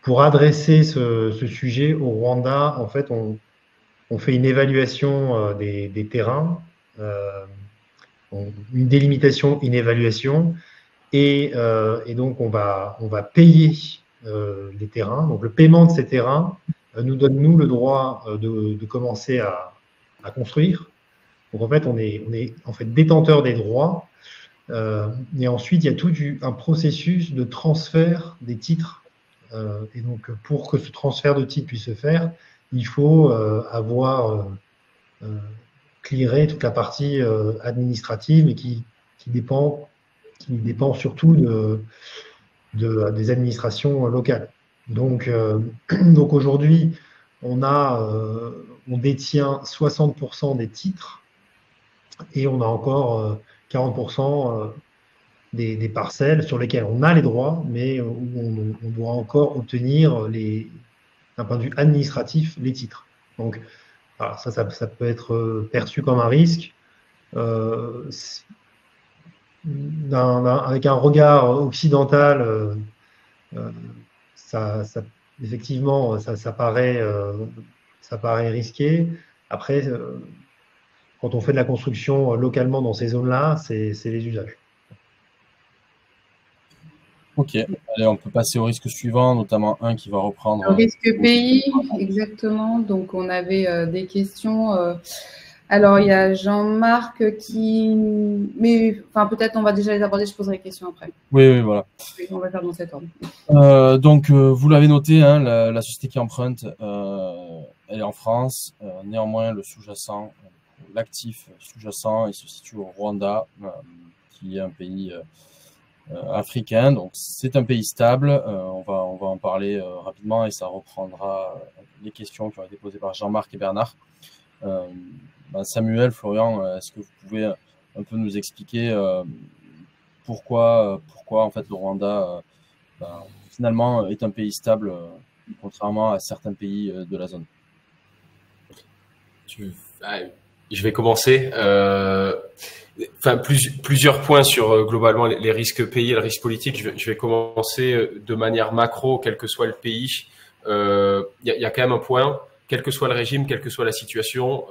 pour adresser ce sujet au Rwanda, en fait, on on fait une évaluation des terrains, une délimitation, une évaluation, et donc on va payer les terrains. Donc le paiement de ces terrains nous donne, nous, le droit de commencer à construire. Donc en fait, on est en fait détenteur des droits. Et ensuite, il y a tout un processus de transfert des titres. Et donc, pour que ce transfert de titres puisse se faire, il faut avoir clearé toute la partie administrative et qui dépend surtout des administrations locales. Donc aujourd'hui, on détient 60% des titres et on a encore 40% des parcelles sur lesquelles on a les droits, mais où on doit encore obtenir, d'un point de vue administratif, les titres. Donc, voilà, ça peut être perçu comme un risque. Avec un regard occidental, effectivement, ça paraît risqué. Après, quand on fait de la construction localement dans ces zones-là, c'est les usages. Ok, allez, on peut passer au risque suivant, notamment un qui va reprendre. Le risque pays, exactement. Donc, on avait des questions. Alors, il y a Jean-Marc qui… Mais enfin, peut-être on va déjà les aborder, je poserai les questions après. Oui, voilà. On va faire dans cet ordre. Donc, vous l'avez noté, hein, la société qui emprunte, elle est en France. Néanmoins, le sous-jacent, l'actif sous-jacent, il se situe au Rwanda, qui est un pays africain. Donc, c'est un pays stable. On va en parler rapidement et ça reprendra les questions qui ont été posées par Jean-Marc et Bernard. Samuel, Florian, est-ce que vous pouvez un peu nous expliquer pourquoi en fait le Rwanda finalement est un pays stable contrairement à certains pays de la zone? Je vais commencer. Plusieurs points sur globalement les risques pays et le risque politique. Je vais commencer de manière macro, quel que soit le pays. Il y a quand même un point, quel que soit le régime, quelle que soit la situation,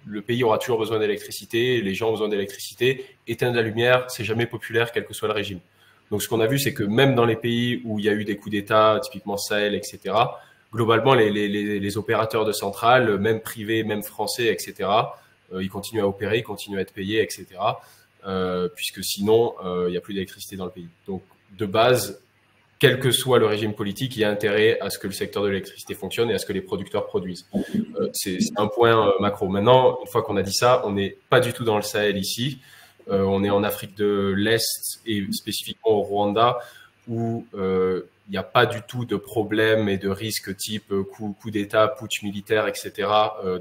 le pays aura toujours besoin d'électricité, les gens ont besoin d'électricité. Éteindre la lumière, c'est jamais populaire, quel que soit le régime. Donc, ce qu'on a vu, c'est que même dans les pays où il y a eu des coups d'État, typiquement Sahel, etc., globalement, les opérateurs de centrales, même privés, même français, etc., ils continuent à opérer, ils continuent à être payés, etc., puisque sinon, il n'y a plus d'électricité dans le pays. Donc, de base, quel que soit le régime politique, il y a intérêt à ce que le secteur de l'électricité fonctionne et à ce que les producteurs produisent. C'est un point macro. Maintenant, une fois qu'on a dit ça, on n'est pas du tout dans le Sahel ici. On est en Afrique de l'Est et spécifiquement au Rwanda où il n'y a pas du tout de problème et de risques type coup d'État, putsch militaire, etc.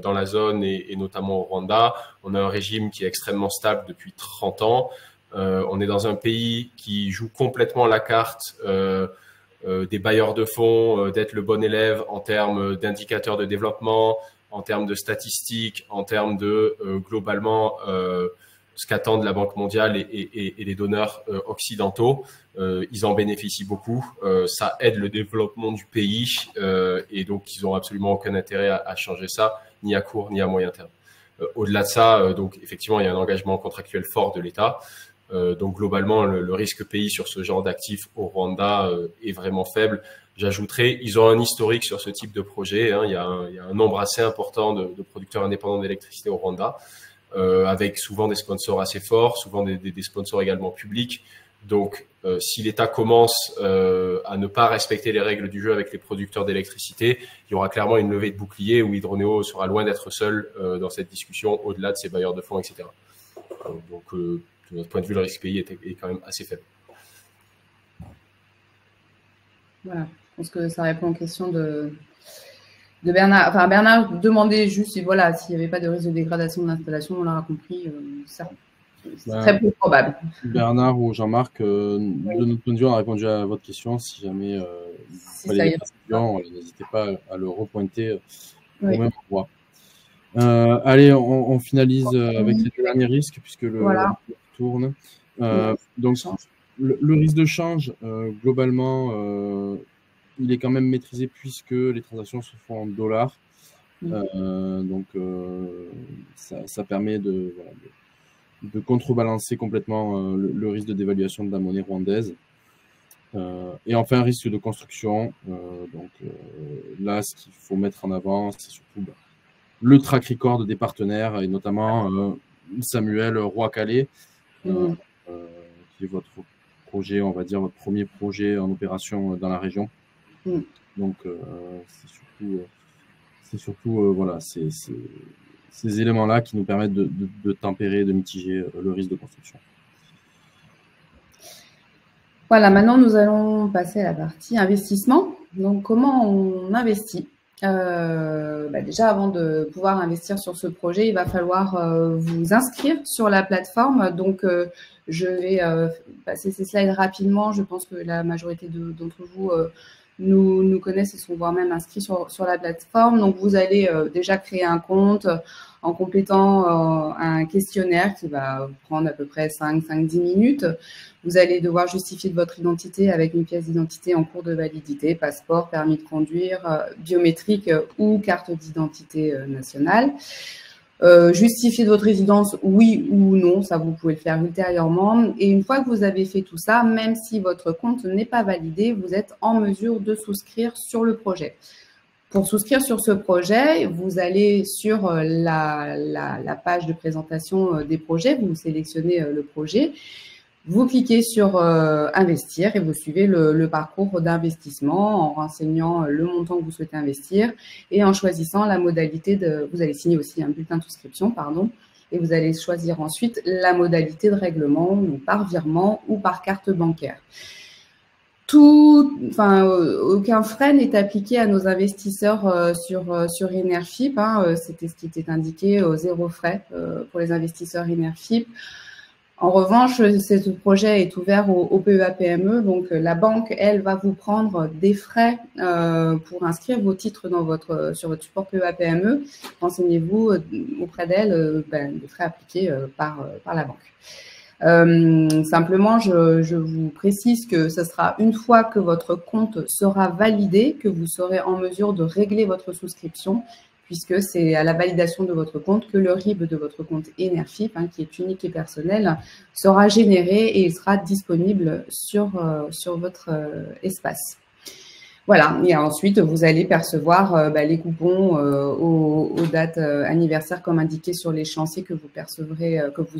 Dans la zone et notamment au Rwanda. On a un régime qui est extrêmement stable depuis 30 ans. On est dans un pays qui joue complètement la carte des bailleurs de fonds, d'être le bon élève en termes d'indicateurs de développement, en termes de statistiques, en termes de globalement ce qu'attendent la Banque mondiale et les donneurs occidentaux. Ils en bénéficient beaucoup. Ça aide le développement du pays et donc ils n'ont absolument aucun intérêt à changer ça, ni à court ni à moyen terme. Au-delà de ça, donc effectivement, il y a un engagement contractuel fort de l'État. Donc globalement, le risque pays sur ce genre d'actifs au Rwanda est vraiment faible. J'ajouterais, ils ont un historique sur ce type de projet. Hein. Il y a un nombre assez important de producteurs indépendants d'électricité au Rwanda, avec souvent des sponsors assez forts, souvent des sponsors également publics. Donc, si l'État commence à ne pas respecter les règles du jeu avec les producteurs d'électricité, il y aura clairement une levée de bouclier où Hydroneo sera loin d'être seul dans cette discussion, au-delà de ses bailleurs de fonds, etc. Donc, de notre point de vue, le risque pays est quand même assez faible. Voilà, je pense que ça répond aux questions de Bernard. Enfin, Bernard demandait juste s'il n'y avait pas de risque de dégradation de l'installation, on l'aura compris, ça. C'est très peu probable. Bernard ou Jean-Marc, de notre point de vue, on a répondu à votre question. Si jamais vous fallait des questions, n'hésitez pas à le repointer au même endroit. Allez, on finalise avec les derniers risques puisque le tourne. Donc, le risque de change, globalement, il est quand même maîtrisé puisque les transactions se font en dollars. Donc, ça permet de contrebalancer complètement le risque de dévaluation de la monnaie rwandaise. Et enfin, risque de construction. Là, ce qu'il faut mettre en avant, c'est surtout le track record des partenaires, et notamment Samuel Roy-Calais, qui est votre projet, on va dire, votre premier projet en opération dans la région. Donc, c'est surtout voilà, ces éléments-là qui nous permettent de tempérer, de mitiger le risque de construction. Voilà, maintenant nous allons passer à la partie investissement. Donc, comment on investit? Déjà, avant de pouvoir investir sur ce projet, il va falloir vous inscrire sur la plateforme. Donc, je vais passer ces slides rapidement. Je pense que la majorité d'entre vous nous connaissent et sont voire même inscrits sur la plateforme. Donc, vous allez déjà créer un compte en complétant un questionnaire qui va prendre à peu près 5-10 minutes. Vous allez devoir justifier de votre identité avec une pièce d'identité en cours de validité, passeport, permis de conduire, biométrique ou carte d'identité nationale. Justifier de votre résidence, oui ou non, ça vous pouvez le faire ultérieurement. Et une fois que vous avez fait tout ça, même si votre compte n'est pas validé, vous êtes en mesure de souscrire sur le projet. Pour souscrire sur ce projet, vous allez sur la page de présentation des projets, vous sélectionnez le projet, vous cliquez sur investir et vous suivez le parcours d'investissement en renseignant le montant que vous souhaitez investir et en choisissant la modalité vous allez signer aussi un bulletin de souscription, et vous allez choisir ensuite la modalité de règlement, donc par virement ou par carte bancaire. Aucun frais n'est appliqué à nos investisseurs sur Enerfip. C'était ce qui était indiqué, 0 frais pour les investisseurs Enerfip. En revanche, ce projet est ouvert au PEA-PME. Donc, la banque, elle, va vous prendre des frais pour inscrire vos titres sur votre support PEA-PME. Renseignez-vous auprès d'elle des frais appliqués par la banque. Simplement, je vous précise que ce sera une fois que votre compte sera validé que vous serez en mesure de régler votre souscription, puisque c'est à la validation de votre compte que le RIB de votre compte Enerfip, qui est unique et personnel, sera généré et il sera disponible sur votre espace. Voilà, et ensuite, vous allez percevoir les coupons aux dates anniversaires comme indiqué sur l'échéancier que vous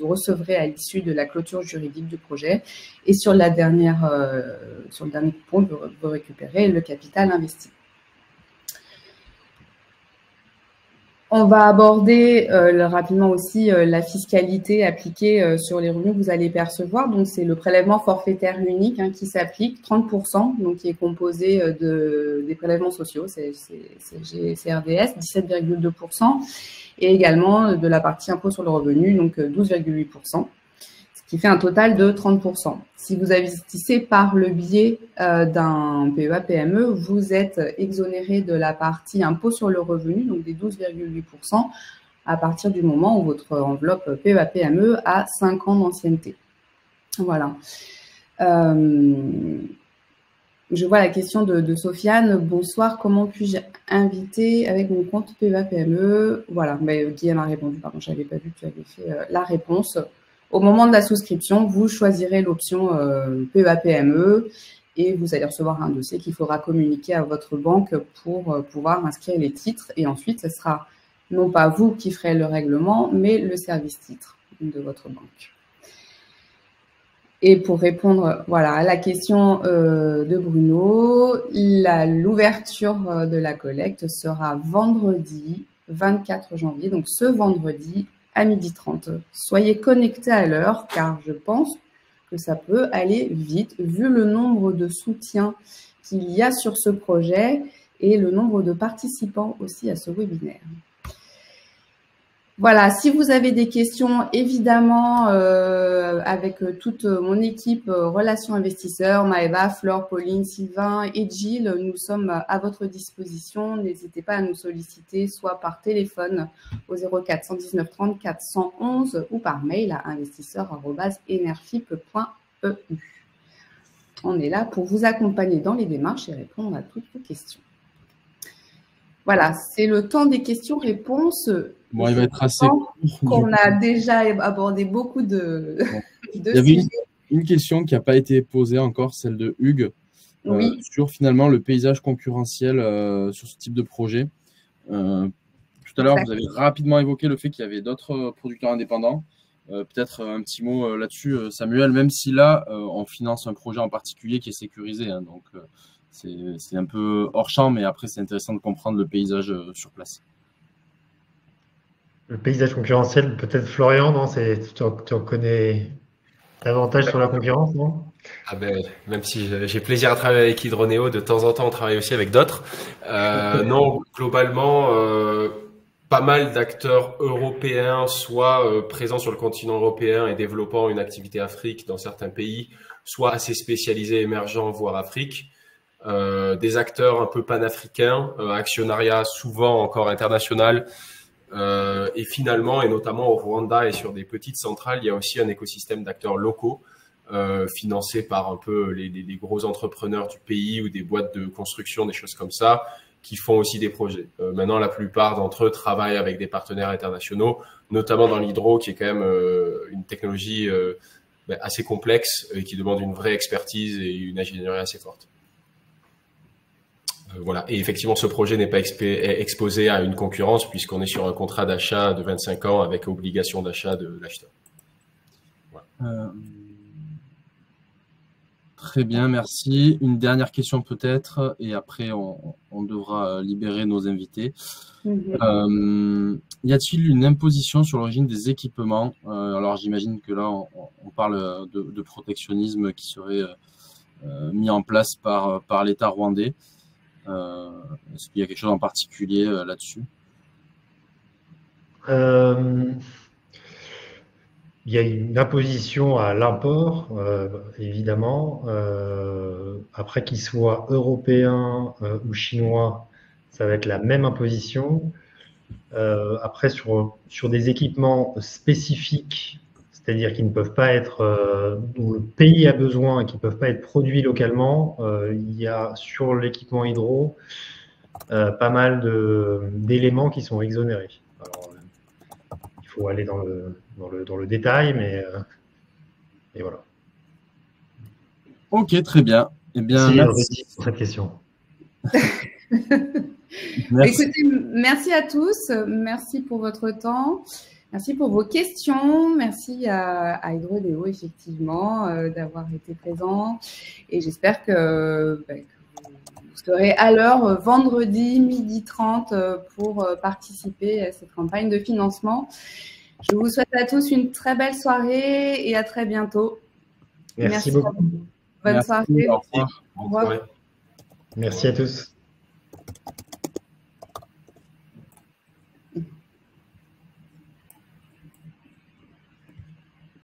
recevrez à l'issue de la clôture juridique du projet. Et sur le dernier coupon, vous récupérez le capital investi. On va aborder rapidement aussi la fiscalité appliquée sur les revenus que vous allez percevoir. Donc, c'est le prélèvement forfaitaire unique qui s'applique, 30%, donc qui est composé des prélèvements sociaux, c'est CRDS, 17,2%, et également de la partie impôt sur le revenu, donc 12,8%. Qui fait un total de 30%. Si vous investissez par le biais d'un PEA-PME, vous êtes exonéré de la partie impôt sur le revenu, donc des 12,8%, à partir du moment où votre enveloppe PEA-PME a 5 ans d'ancienneté. Voilà. Je vois la question de Sofiane. Bonsoir, comment puis-je inviter avec mon compte PEA-PME? Voilà, Guillaume a répondu, pardon, je n'avais pas vu que tu avais fait la réponse. Au moment de la souscription, vous choisirez l'option PEA-PME et vous allez recevoir un dossier qu'il faudra communiquer à votre banque pour pouvoir inscrire les titres. Et ensuite, ce sera non pas vous qui ferez le règlement, mais le service titre de votre banque. Et pour répondre à la question de Bruno, l'ouverture de la collecte sera vendredi 24 janvier, donc ce vendredi, à 12h30. Soyez connectés à l'heure car je pense que ça peut aller vite vu le nombre de soutiens qu'il y a sur ce projet et le nombre de participants aussi à ce webinaire. Voilà, si vous avez des questions, évidemment, avec toute mon équipe Relations Investisseurs, Maëva, Flore, Pauline, Sylvain et Gilles, nous sommes à votre disposition. N'hésitez pas à nous solliciter, soit par téléphone au 04 119 34 111 ou par mail à investisseur@enerfip.eu. On est là pour vous accompagner dans les démarches et répondre à toutes vos questions. Voilà, c'est le temps des questions-réponses. Bon, il va être assez court. Qu'on a déjà abordé beaucoup de Il y avait une question qui n'a pas été posée encore, celle de Hugues, oui. sur finalement le paysage concurrentiel sur ce type de projet. Tout à l'heure, vous avez rapidement évoqué le fait qu'il y avait d'autres producteurs indépendants. Peut-être un petit mot là-dessus, Samuel, même si là, on finance un projet en particulier qui est sécurisé. Hein, donc, c'est un peu hors champ, mais après, c'est intéressant de comprendre le paysage sur place. Le paysage concurrentiel, peut-être Florian, non? Tu en connais davantage sur la concurrence, non? Ah ben, même si j'ai plaisir à travailler avec Hydroneo, de temps en temps on travaille aussi avec d'autres. Non, globalement, pas mal d'acteurs européens, soit présents sur le continent européen et développant une activité Afrique dans certains pays, soit assez spécialisés, émergents, voire Afrique. Des acteurs un peu panafricains, actionnariat souvent encore international. Et finalement, et notamment au Rwanda et sur des petites centrales, il y a aussi un écosystème d'acteurs locaux financés par un peu les gros entrepreneurs du pays ou des boîtes de construction, des choses comme ça, qui font aussi des projets. Maintenant, la plupart d'entre eux travaillent avec des partenaires internationaux, notamment dans l'hydro, qui est quand même une technologie assez complexe et qui demande une vraie expertise et une ingénierie assez forte. Voilà. Et effectivement, ce projet n'est pas exposé à une concurrence puisqu'on est sur un contrat d'achat de 25 ans avec obligation d'achat de l'acheteur. Voilà. Très bien, merci. Une dernière question peut-être, et après on devra libérer nos invités. Y a-t-il une imposition sur l'origine des équipements? Alors j'imagine que là on parle de protectionnisme qui serait mis en place par l'État rwandais. Est-ce qu'il y a quelque chose en particulier là-dessus? Il y a une imposition à l'import, évidemment. Après, qu'il soit européen ou chinois, ça va être la même imposition. Après, sur des équipements spécifiques, c'est-à-dire qui ne peuvent pas être, dont le pays a besoin et qui ne peuvent pas être produits localement, il y a sur l'équipement hydro pas mal d'éléments qui sont exonérés. Alors, il faut aller dans le détail, mais voilà. Ok, très bien. Eh bien, merci pour cette question. Merci. Écoutez, merci à tous, merci pour votre temps, merci pour vos questions, merci à Hydroneo effectivement d'avoir été présent et j'espère que vous serez à l'heure vendredi 12h30 pour participer à cette campagne de financement. Je vous souhaite à tous une très belle soirée et à très bientôt. Merci beaucoup. Bonne soirée. Au revoir. Au revoir. Merci à tous.